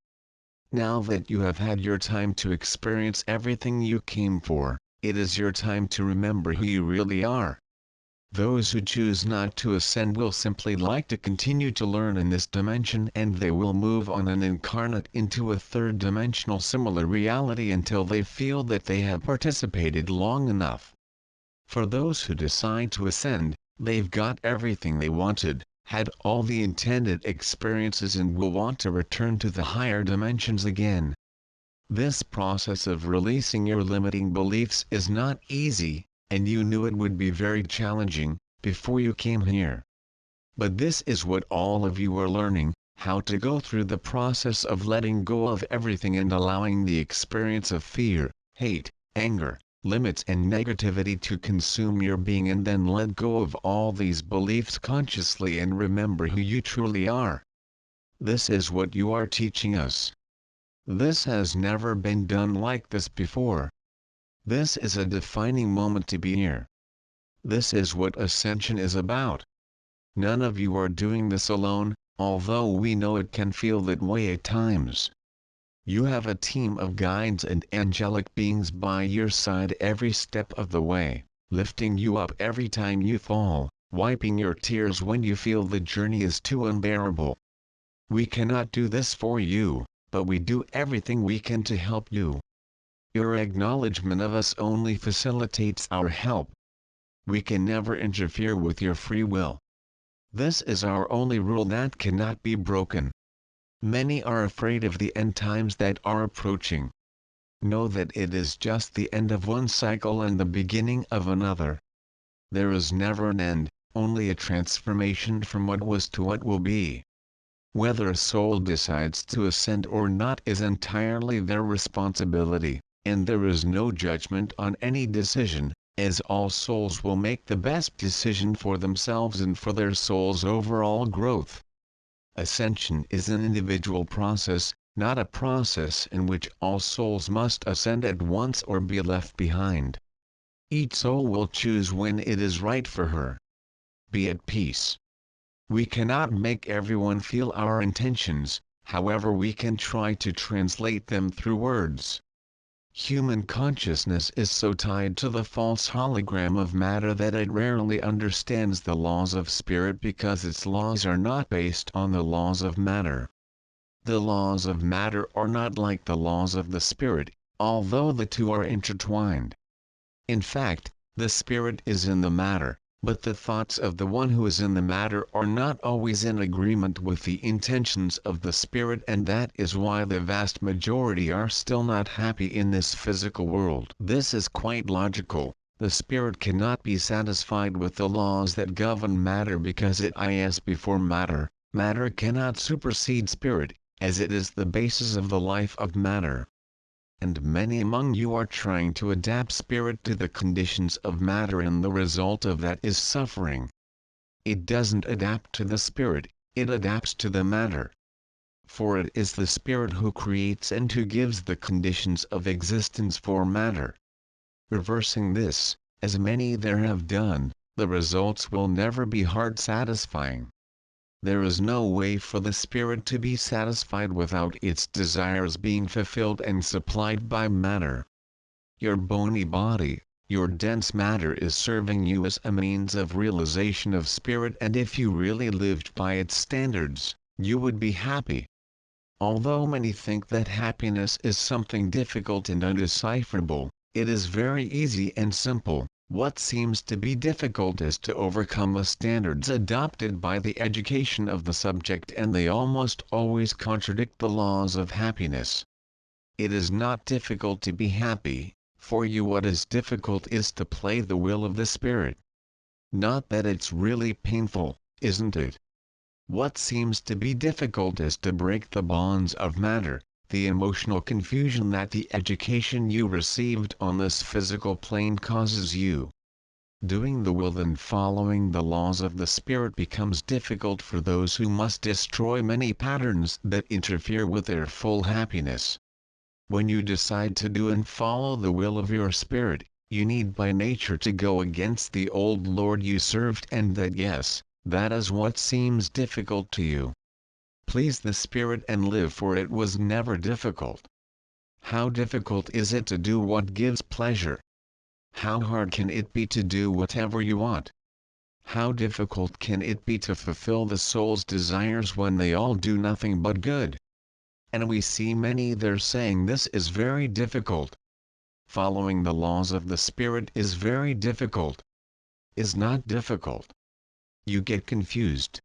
Now that you have had your time to experience everything you came for, it is your time to remember who you really are. Those who choose not to ascend will simply like to continue to learn in this dimension, and they will move on and incarnate into a third-dimensional similar reality until they feel that they have participated long enough. For those who decide to ascend, they've got everything they wanted, had all the intended experiences, and will want to return to the higher dimensions again. This process of releasing your limiting beliefs is not easy, and you knew it would be very challenging before you came here. But this is what all of you are learning, how to go through the process of letting go of everything and allowing the experience of fear, hate, anger, limits and negativity to consume your being, and then let go of all these beliefs consciously and remember who you truly are. This is what you are teaching us. This has never been done like this before. This is a defining moment to be here. This is what ascension is about. None of you are doing this alone, although we know it can feel that way at times. You have a team of guides and angelic beings by your side every step of the way, lifting you up every time you fall, wiping your tears when you feel the journey is too unbearable. We cannot do this for you, but we do everything we can to help you. Your acknowledgement of us only facilitates our help. We can never interfere with your free will. This is our only rule that cannot be broken. Many are afraid of the end times that are approaching. Know that it is just the end of one cycle and the beginning of another. There is never an end, only a transformation from what was to what will be. Whether a soul decides to ascend or not is entirely their responsibility, and there is no judgment on any decision, as all souls will make the best decision for themselves and for their soul's overall growth. Ascension is an individual process, not a process in which all souls must ascend at once or be left behind. Each soul will choose when it is right for her. Be at peace. We cannot make everyone feel our intentions, however we can try to translate them through words. Human consciousness is so tied to the false hologram of matter that it rarely understands the laws of spirit because its laws are not based on the laws of matter. The laws of matter are not like the laws of the spirit, although the two are intertwined. In fact, the spirit is in the matter, but the thoughts of the one who is in the matter are not always in agreement with the intentions of the spirit, and that is why the vast majority are still not happy in this physical world. This is quite logical. The spirit cannot be satisfied with the laws that govern matter because it is before matter. Matter cannot supersede spirit, as it is the basis of the life of matter. And many among you are trying to adapt spirit to the conditions of matter, and the result of that is suffering. It doesn't adapt to the spirit, it adapts to the matter. For it is the spirit who creates and who gives the conditions of existence for matter. Reversing this, as many there have done, the results will never be heart satisfying. There is no way for the spirit to be satisfied without its desires being fulfilled and supplied by matter. Your bony body, your dense matter is serving you as a means of realization of spirit, and if you really lived by its standards, you would be happy. Although many think that happiness is something difficult and undecipherable, it is very easy and simple. What seems to be difficult is to overcome the standards adopted by the education of the subject, and they almost always contradict the laws of happiness. It is not difficult to be happy, for you what is difficult is to play the will of the spirit. Not that it's really painful, isn't it? What seems to be difficult is to break the bonds of matter, the emotional confusion that the education you received on this physical plane causes you. Doing the will and following the laws of the spirit becomes difficult for those who must destroy many patterns that interfere with their full happiness. When you decide to do and follow the will of your spirit, you need by nature to go against the old Lord you served, and that is what seems difficult to you. Please the spirit and live, for it was never difficult. How difficult is it to do what gives pleasure? How hard can it be to do whatever you want? How difficult can it be to fulfill the soul's desires when they all do nothing but good? And we see many there saying this is very difficult. Following the laws of the spirit is very difficult. Is not difficult. You get confused.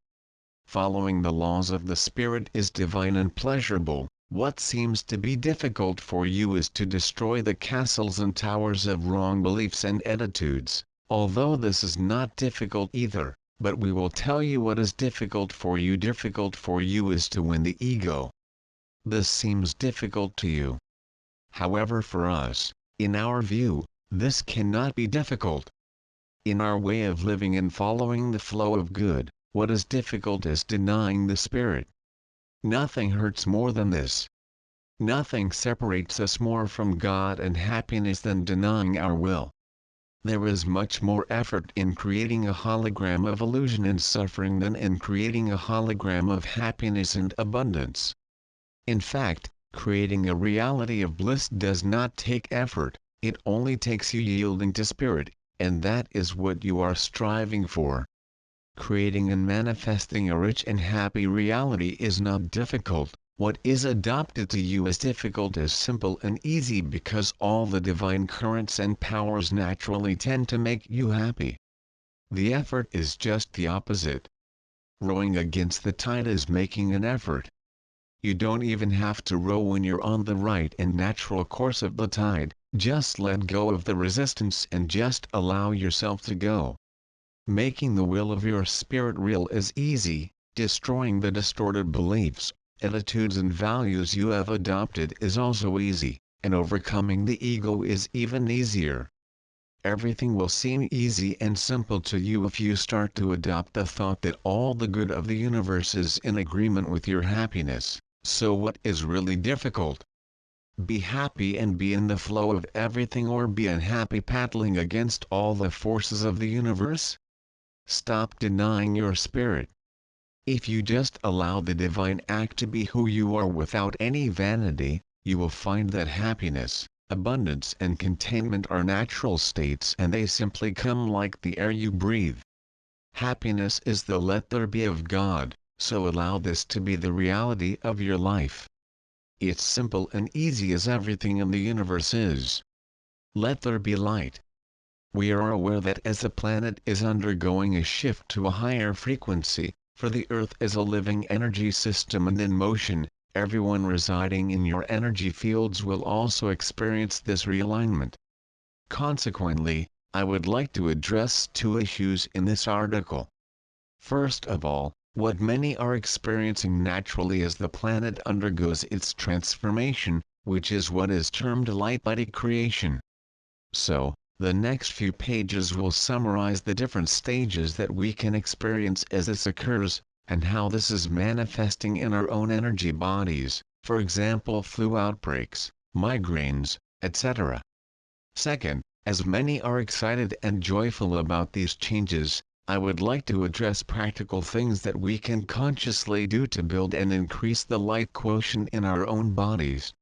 Following the laws of the spirit is divine and pleasurable. What seems to be difficult for you is to destroy the castles and towers of wrong beliefs and attitudes, although this is not difficult either, but we will tell you what is difficult for you. Difficult for you is to win the ego. This seems difficult to you. However, for us, in our view, this cannot be difficult. In our way of living and following the flow of good, what is difficult is denying the spirit. Nothing hurts more than this. Nothing separates us more from God and happiness than denying our will. There is much more effort in creating a hologram of illusion and suffering than in creating a hologram of happiness and abundance. In fact, creating a reality of bliss does not take effort, it only takes you yielding to spirit, and that is what you are striving for. Creating and manifesting a rich and happy reality is not difficult. What is adopted to you as difficult is simple and easy because all the divine currents and powers naturally tend to make you happy. The effort is just the opposite. Rowing against the tide is making an effort. You don't even have to row when you're on the right and natural course of the tide, just let go of the resistance and just allow yourself to go. Making the will of your spirit real is easy, Destroying the distorted beliefs, attitudes and values you have adopted is also easy, and overcoming the ego is even easier. Everything will seem easy and simple to you if you start to adopt the thought that all the good of the universe is in agreement with your happiness. So what is really difficult? Be happy and be in the flow of everything, or be unhappy paddling against all the forces of the universe? Stop denying your spirit. If you just allow the divine act to be who you are without any vanity, you will find that happiness, abundance and contentment are natural states, and they simply come like the air you breathe. Happiness is the let there be of God, so allow this to be the reality of your life. It's simple and easy as everything in the universe is. Let there be light. We are aware that as the planet is undergoing a shift to a higher frequency, for the Earth is a living energy system and in motion, everyone residing in your energy fields will also experience this realignment. Consequently, I would like to address two issues in this article. First of all, what many are experiencing naturally as the planet undergoes its transformation, which is what is termed light body creation. So, the next few pages will summarize the different stages that we can experience as this occurs, and how this is manifesting in our own energy bodies, for example flu outbreaks, migraines, etc. Second, as many are excited and joyful about these changes, I would like to address practical things that we can consciously do to build and increase the light quotient in our own bodies.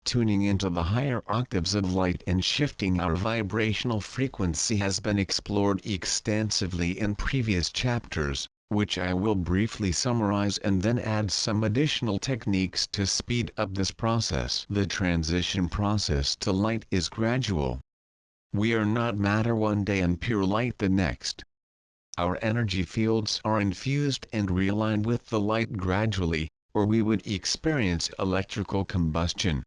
Tuning into the higher octaves of light and shifting our vibrational frequency has been explored extensively in previous chapters, which I will briefly summarize and then add some additional techniques to speed up this process. The transition process to light is gradual. We are not matter one day and pure light the next. Our energy fields are infused and realigned with the light gradually, or we would experience electrical combustion.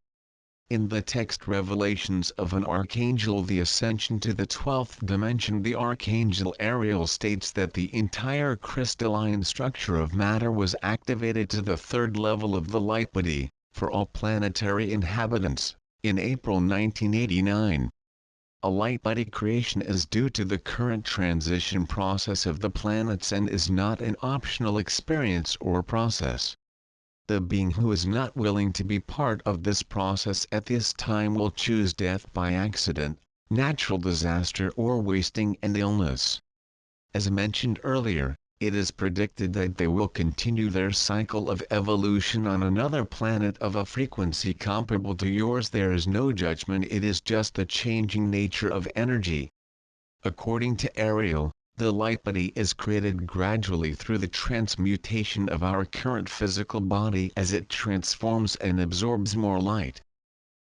In the text Revelations of an Archangel, the Ascension to the 12th dimension, the Archangel Ariel states that the entire crystalline structure of matter was activated to the third level of the light body, for all planetary inhabitants, in April 1989. A light body creation is due to the current transition process of the planets and is not an optional experience or process. The being who is not willing to be part of this process at this time will choose death by accident, natural disaster or wasting and illness. As mentioned earlier, it is predicted that they will continue their cycle of evolution on another planet of a frequency comparable to yours. There is no judgment, it is just the changing nature of energy. According to Ariel, the light body is created gradually through the transmutation of our current physical body as it transforms and absorbs more light.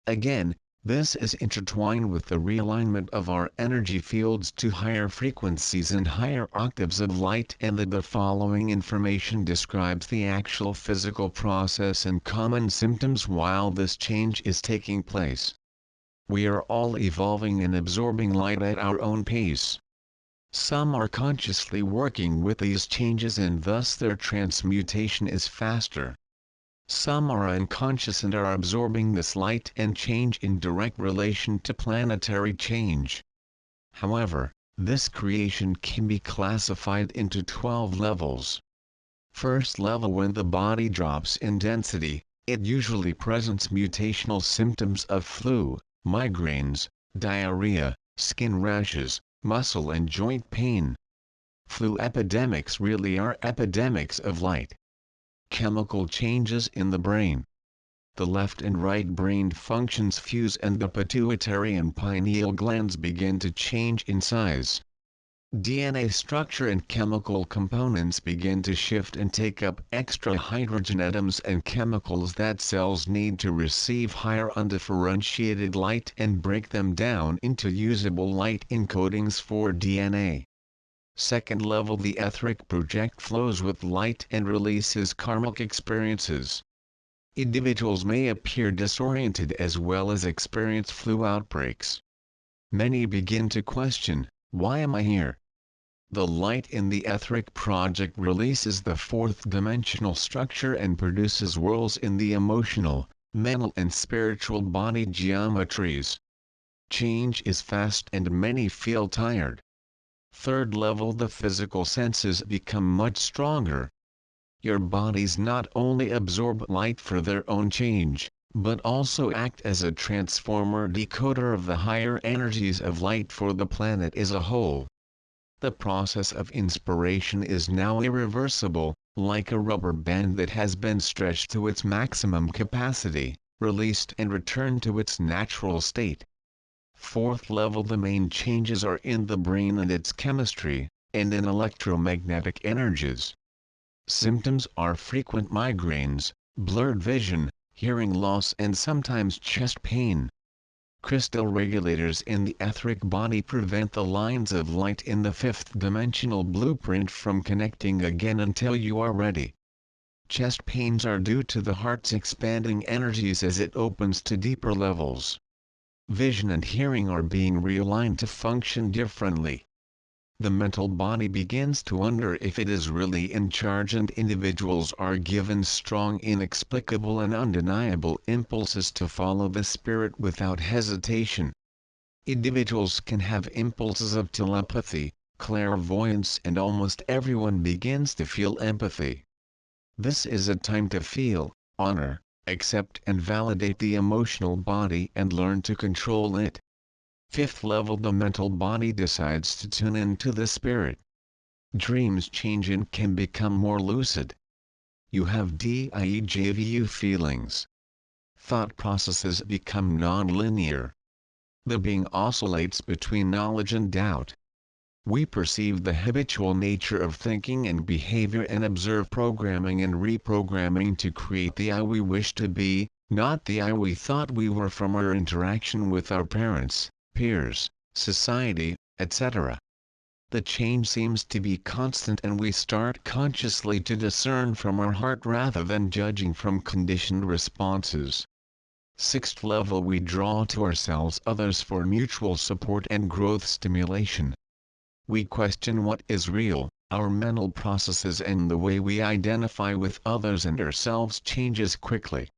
Again, this is intertwined with the realignment of our energy fields to higher frequencies and higher octaves of light, and the following information describes the actual physical process and common symptoms while this change is taking place. We are all evolving and absorbing light at our own pace. Some are consciously working with these changes and thus their transmutation is faster. Some are unconscious and are absorbing this light and change in direct relation to planetary change. However, this creation can be classified into 12 levels. First level: when the body drops in density, it usually presents mutational symptoms of flu, migraines, diarrhea, skin rashes, muscle and joint pain. Flu epidemics really are epidemics of light. Chemical changes in the brain. The left and right brain functions fuse and the pituitary and pineal glands begin to change in size. DNA structure and chemical components begin to shift and take up extra hydrogen atoms and chemicals that cells need to receive higher undifferentiated light and break them down into usable light encodings for DNA. Second level: the etheric project flows with light and releases karmic experiences. Individuals may appear disoriented as well as experience flu outbreaks. Many begin to question, why am I here? The light in the etheric project releases the fourth dimensional structure and produces worlds in the emotional, mental and spiritual body geometries. Change is fast and many feel tired. Third level, the physical senses become much stronger. Your bodies not only absorb light for their own change, but also act as a transformer decoder of the higher energies of light for the planet as a whole. The process of inspiration is now irreversible, like a rubber band that has been stretched to its maximum capacity, released and returned to its natural state. Fourth level, the main changes are in the brain and its chemistry, and in electromagnetic energies. Symptoms are frequent migraines, blurred vision, hearing loss and sometimes chest pain. Crystal regulators in the etheric body prevent the lines of light in the fifth dimensional blueprint from connecting again until you are ready. Chest pains are due to the heart's expanding energies as it opens to deeper levels. Vision and hearing are being realigned to function differently. The mental body begins to wonder if it is really in charge, and individuals are given strong, inexplicable and undeniable impulses to follow the spirit without hesitation. Individuals can have impulses of telepathy, clairvoyance, and almost everyone begins to feel empathy. This is a time to feel, honor, accept and validate the emotional body and learn to control it. Fifth level, the mental body decides to tune into the spirit. Dreams change and can become more lucid. You have déjà vu feelings. Thought processes become non-linear. The being oscillates between knowledge and doubt. We perceive the habitual nature of thinking and behavior and observe programming and reprogramming to create the I we wish to be, not the I we thought we were from our interaction with our parents, peers, society, etc. The change seems to be constant and we start consciously to discern from our heart rather than judging from conditioned responses. Sixth level, we draw to ourselves others for mutual support and growth stimulation. We question what is real, our mental processes and the way we identify with others and ourselves changes quickly.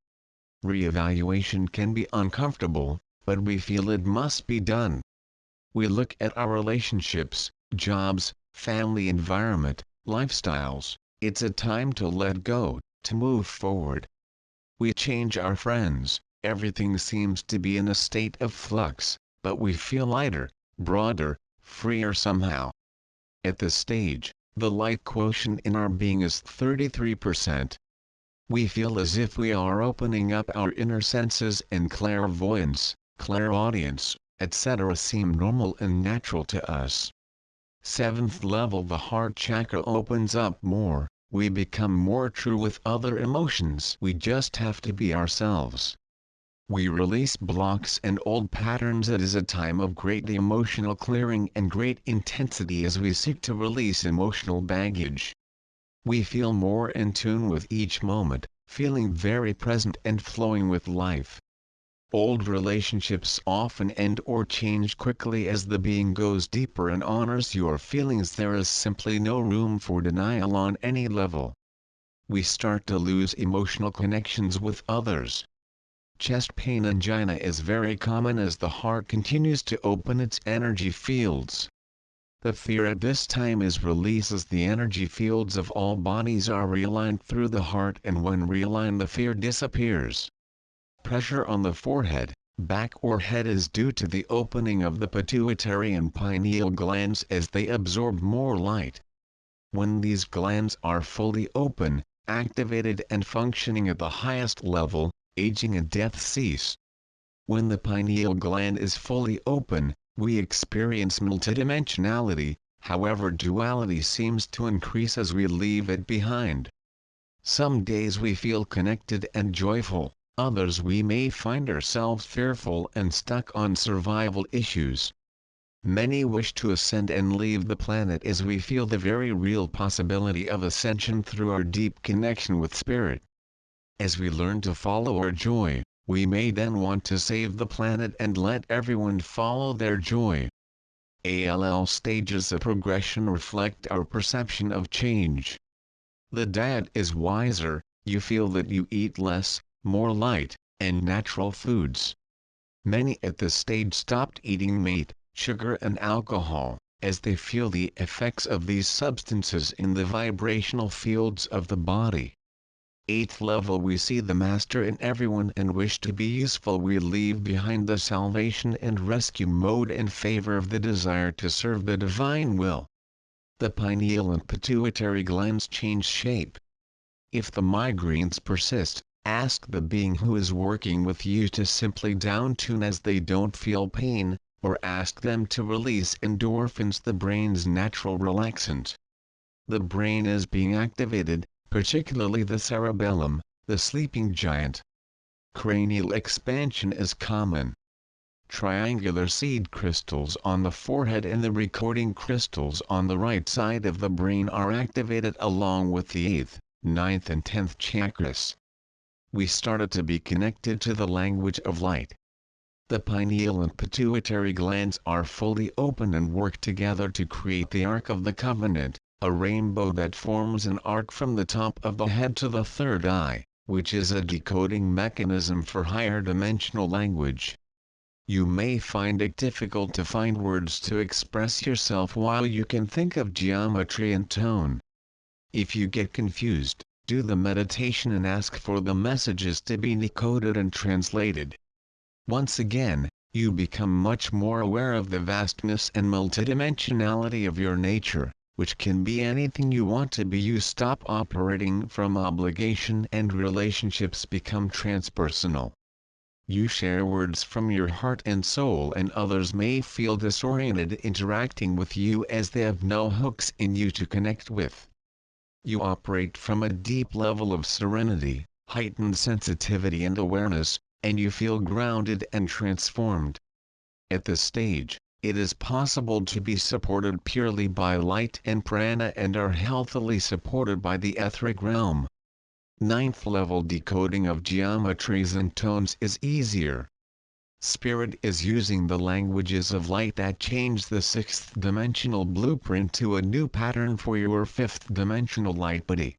Re-evaluation can be uncomfortable, but we feel it must be done. We look at our relationships, jobs, family environment, lifestyles. It's a time to let go, to move forward. We change our friends, everything seems to be in a state of flux, but we feel lighter, broader, freer somehow. At this stage, the light quotient in our being is 33%. We feel as if we are opening up our inner senses, and clairvoyance, clairaudience, etc. seem normal and natural to us. Seventh level, the heart chakra opens up more, we become more true with other emotions. We just have to be ourselves. We release blocks and old patterns. It is a time of great emotional clearing and great intensity as we seek to release emotional baggage. We feel more in tune with each moment, feeling very present and flowing with life. Old relationships often end or change quickly as the being goes deeper and honors your feelings. There is simply no room for denial on any level. We start to lose emotional connections with others. Chest pain, angina, is very common as the heart continues to open its energy fields. The fear at this time is released as the energy fields of all bodies are realigned through the heart, and when realigned the fear disappears. Pressure on the forehead, back or head is due to the opening of the pituitary and pineal glands as they absorb more light. When these glands are fully open, activated and functioning at the highest level, aging and death cease. When the pineal gland is fully open, we experience multidimensionality, however duality seems to increase as we leave it behind. Some days we feel connected and joyful, others we may find ourselves fearful and stuck on survival issues. Many wish to ascend and leave the planet as we feel the very real possibility of ascension through our deep connection with spirit. As we learn to follow our joy, we may then want to save the planet and let everyone follow their joy. ALL stages of progression reflect our perception of change. The dad is wiser, you feel that you eat less, more light, and natural foods. Many at this stage stopped eating meat, sugar and alcohol, as they feel the effects of these substances in the vibrational fields of the body. 8th level, we see the Master in everyone and wish to be useful. We leave behind the salvation and rescue mode in favor of the desire to serve the divine will. The pineal and pituitary glands change shape. If the migraines persist, ask the being who is working with you to simply down-tune as they don't feel pain, or ask them to release endorphins, the brain's natural relaxant. The brain is being activated, particularly the cerebellum, the sleeping giant. Cranial expansion is common. Triangular seed crystals on the forehead and the recording crystals on the right side of the brain are activated along with the 8th, 9th and 10th chakras. We started to be connected to the language of light. The pineal and pituitary glands are fully open and work together to create the Ark of the Covenant, a rainbow that forms an arc from the top of the head to the third eye, which is a decoding mechanism for higher dimensional language. You may find it difficult to find words to express yourself while you can think of geometry and tone. If you get confused, do the meditation and ask for the messages to be decoded and translated. Once again, you become much more aware of the vastness and multidimensionality of your nature, which can be anything you want to be. You stop operating from obligation and relationships become transpersonal. You share words from your heart and soul, and others may feel disoriented interacting with you as they have no hooks in you to connect with. You operate from a deep level of serenity, heightened sensitivity and awareness, and you feel grounded and transformed. At this stage, it is possible to be supported purely by light and prana and are healthily supported by the etheric realm. 9th level decoding of geometries and tones is easier. Spirit is using the languages of light that change the 6th dimensional blueprint to a new pattern for your 5th dimensional light body.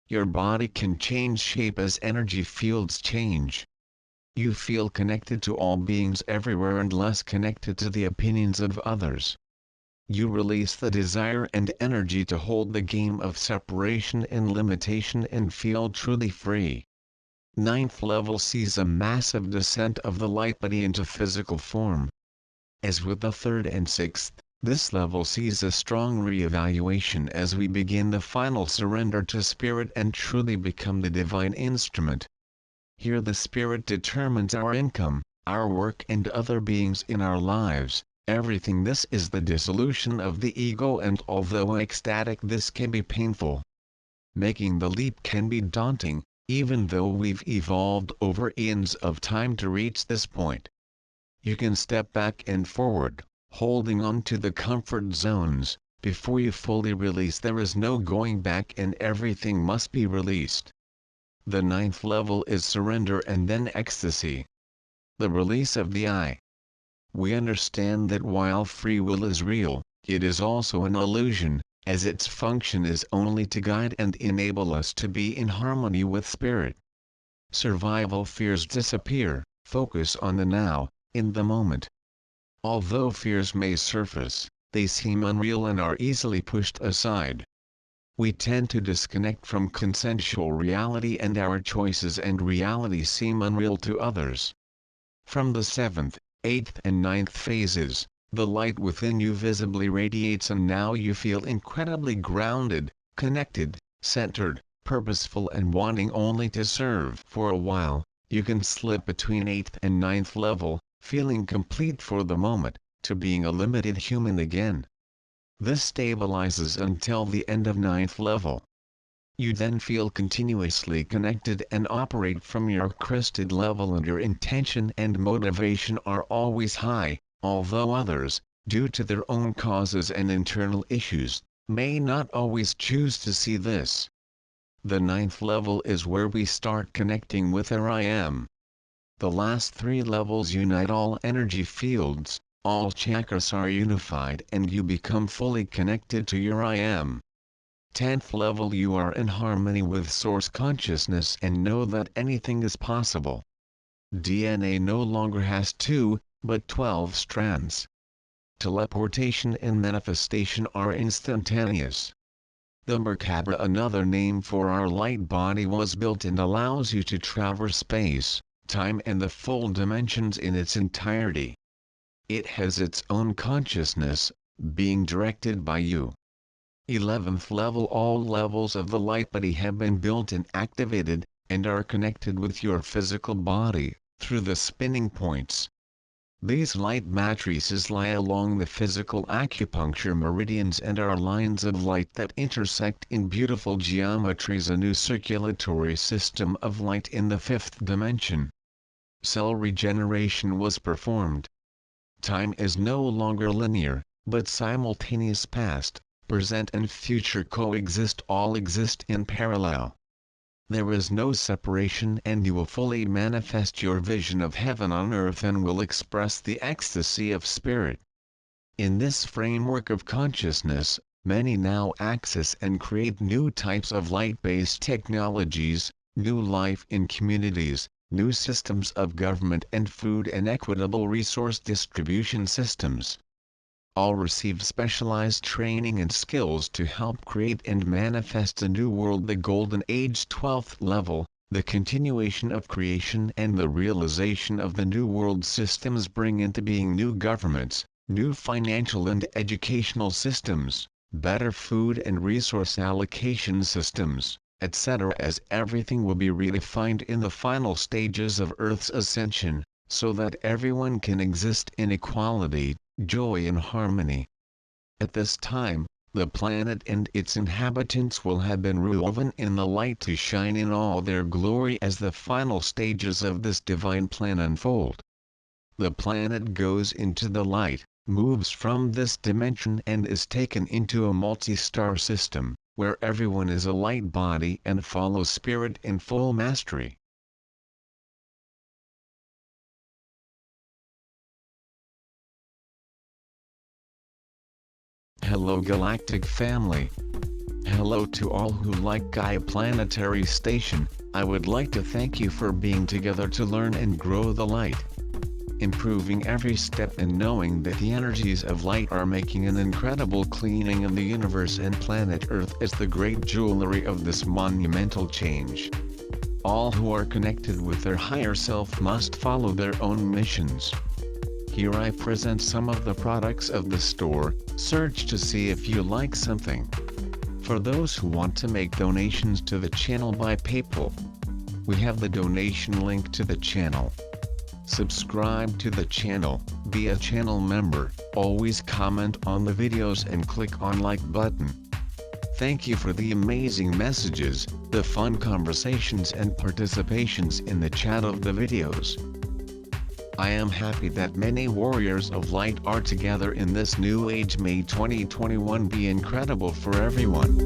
Your body can change shape as energy fields change. You feel connected to all beings everywhere and less connected to the opinions of others. You release the desire and energy to hold the game of separation and limitation and feel truly free. 9th level sees a massive descent of the light body into physical form. As with the 3rd and 6th, this level sees a strong re-evaluation as we begin the final surrender to Spirit and truly become the divine instrument. Here the Spirit determines our income, our work and other beings in our lives, everything. This is the dissolution of the ego, and although ecstatic, this can be painful. Making the leap can be daunting, even though we've evolved over eons of time to reach this point. You can step back and forward, holding on to the comfort zones. Before you fully release, there is no going back and everything must be released. The 9th level is surrender and then ecstasy. The release of the I. We understand that while free will is real, it is also an illusion, as its function is only to guide and enable us to be in harmony with Spirit. Survival fears disappear, focus on the now, in the moment. Although fears may surface, they seem unreal and are easily pushed aside. We tend to disconnect from consensual reality, and our choices and reality seem unreal to others. From the 7th, 8th and 9th phases, the light within you visibly radiates, and now you feel incredibly grounded, connected, centered, purposeful and wanting only to serve. For a while, you can slip between 8th and 9th level, feeling complete for the moment, to being a limited human again. This stabilizes until the end of 9th level. You then feel continuously connected and operate from your crested level, and your intention and motivation are always high, although others, due to their own causes and internal issues, may not always choose to see this. The 9th level is where we start connecting with our I Am. The last 3 levels unite all energy fields, all chakras are unified and you become fully connected to your I Am. 10th level, you are in harmony with source consciousness and know that anything is possible. DNA no longer has 2, but 12 strands. Teleportation and manifestation are instantaneous. The Merkaba, another name for our light body, was built and allows you to traverse space, time and the full dimensions in its entirety. It has its own consciousness, being directed by you. 11th level, all levels of the light body have been built and activated, and are connected with your physical body, through the spinning points. These light matrices lie along the physical acupuncture meridians and are lines of light that intersect in beautiful geometries, a new circulatory system of light in the 5th dimension. Cell regeneration was performed. Time is no longer linear, but simultaneous. Past, present and future coexist, all exist in parallel. There is no separation and you will fully manifest your vision of heaven on earth and will express the ecstasy of spirit. In this framework of consciousness, many now access and create new types of light-based technologies, new life in communities, new systems of government and food and equitable resource distribution systems. All receive specialized training and skills to help create and manifest a new world. The Golden Age 12th level, the continuation of creation and the realization of the new world systems bring into being new governments, new financial and educational systems, better food and resource allocation systems, etc. as everything will be redefined in the final stages of Earth's ascension, so that everyone can exist in equality, joy and harmony. At this time, the planet and its inhabitants will have been woven in the light to shine in all their glory as the final stages of this divine plan unfold. The planet goes into the light, moves from this dimension and is taken into a multi-star system, where everyone is a light body and follows spirit in full mastery. Hello Galactic Family. Hello to all who like Gaia Planetary Station. I would like to thank you for being together to learn and grow the light. Improving every step and knowing that the energies of light are making an incredible cleaning of the universe and planet Earth is the great jewelry of this monumental change. All who are connected with their higher self must follow their own missions. Here I present some of the products of the store. Search to see if you like something. For those who want to make donations to the channel by PayPal, we have the donation link to the channel. Subscribe to the channel, be a channel member, always comment on the videos and click on like button. Thank you for the amazing messages, the fun conversations and participations in the chat of the videos. I am happy that many warriors of light are together in this new age. May 2021 be incredible for everyone.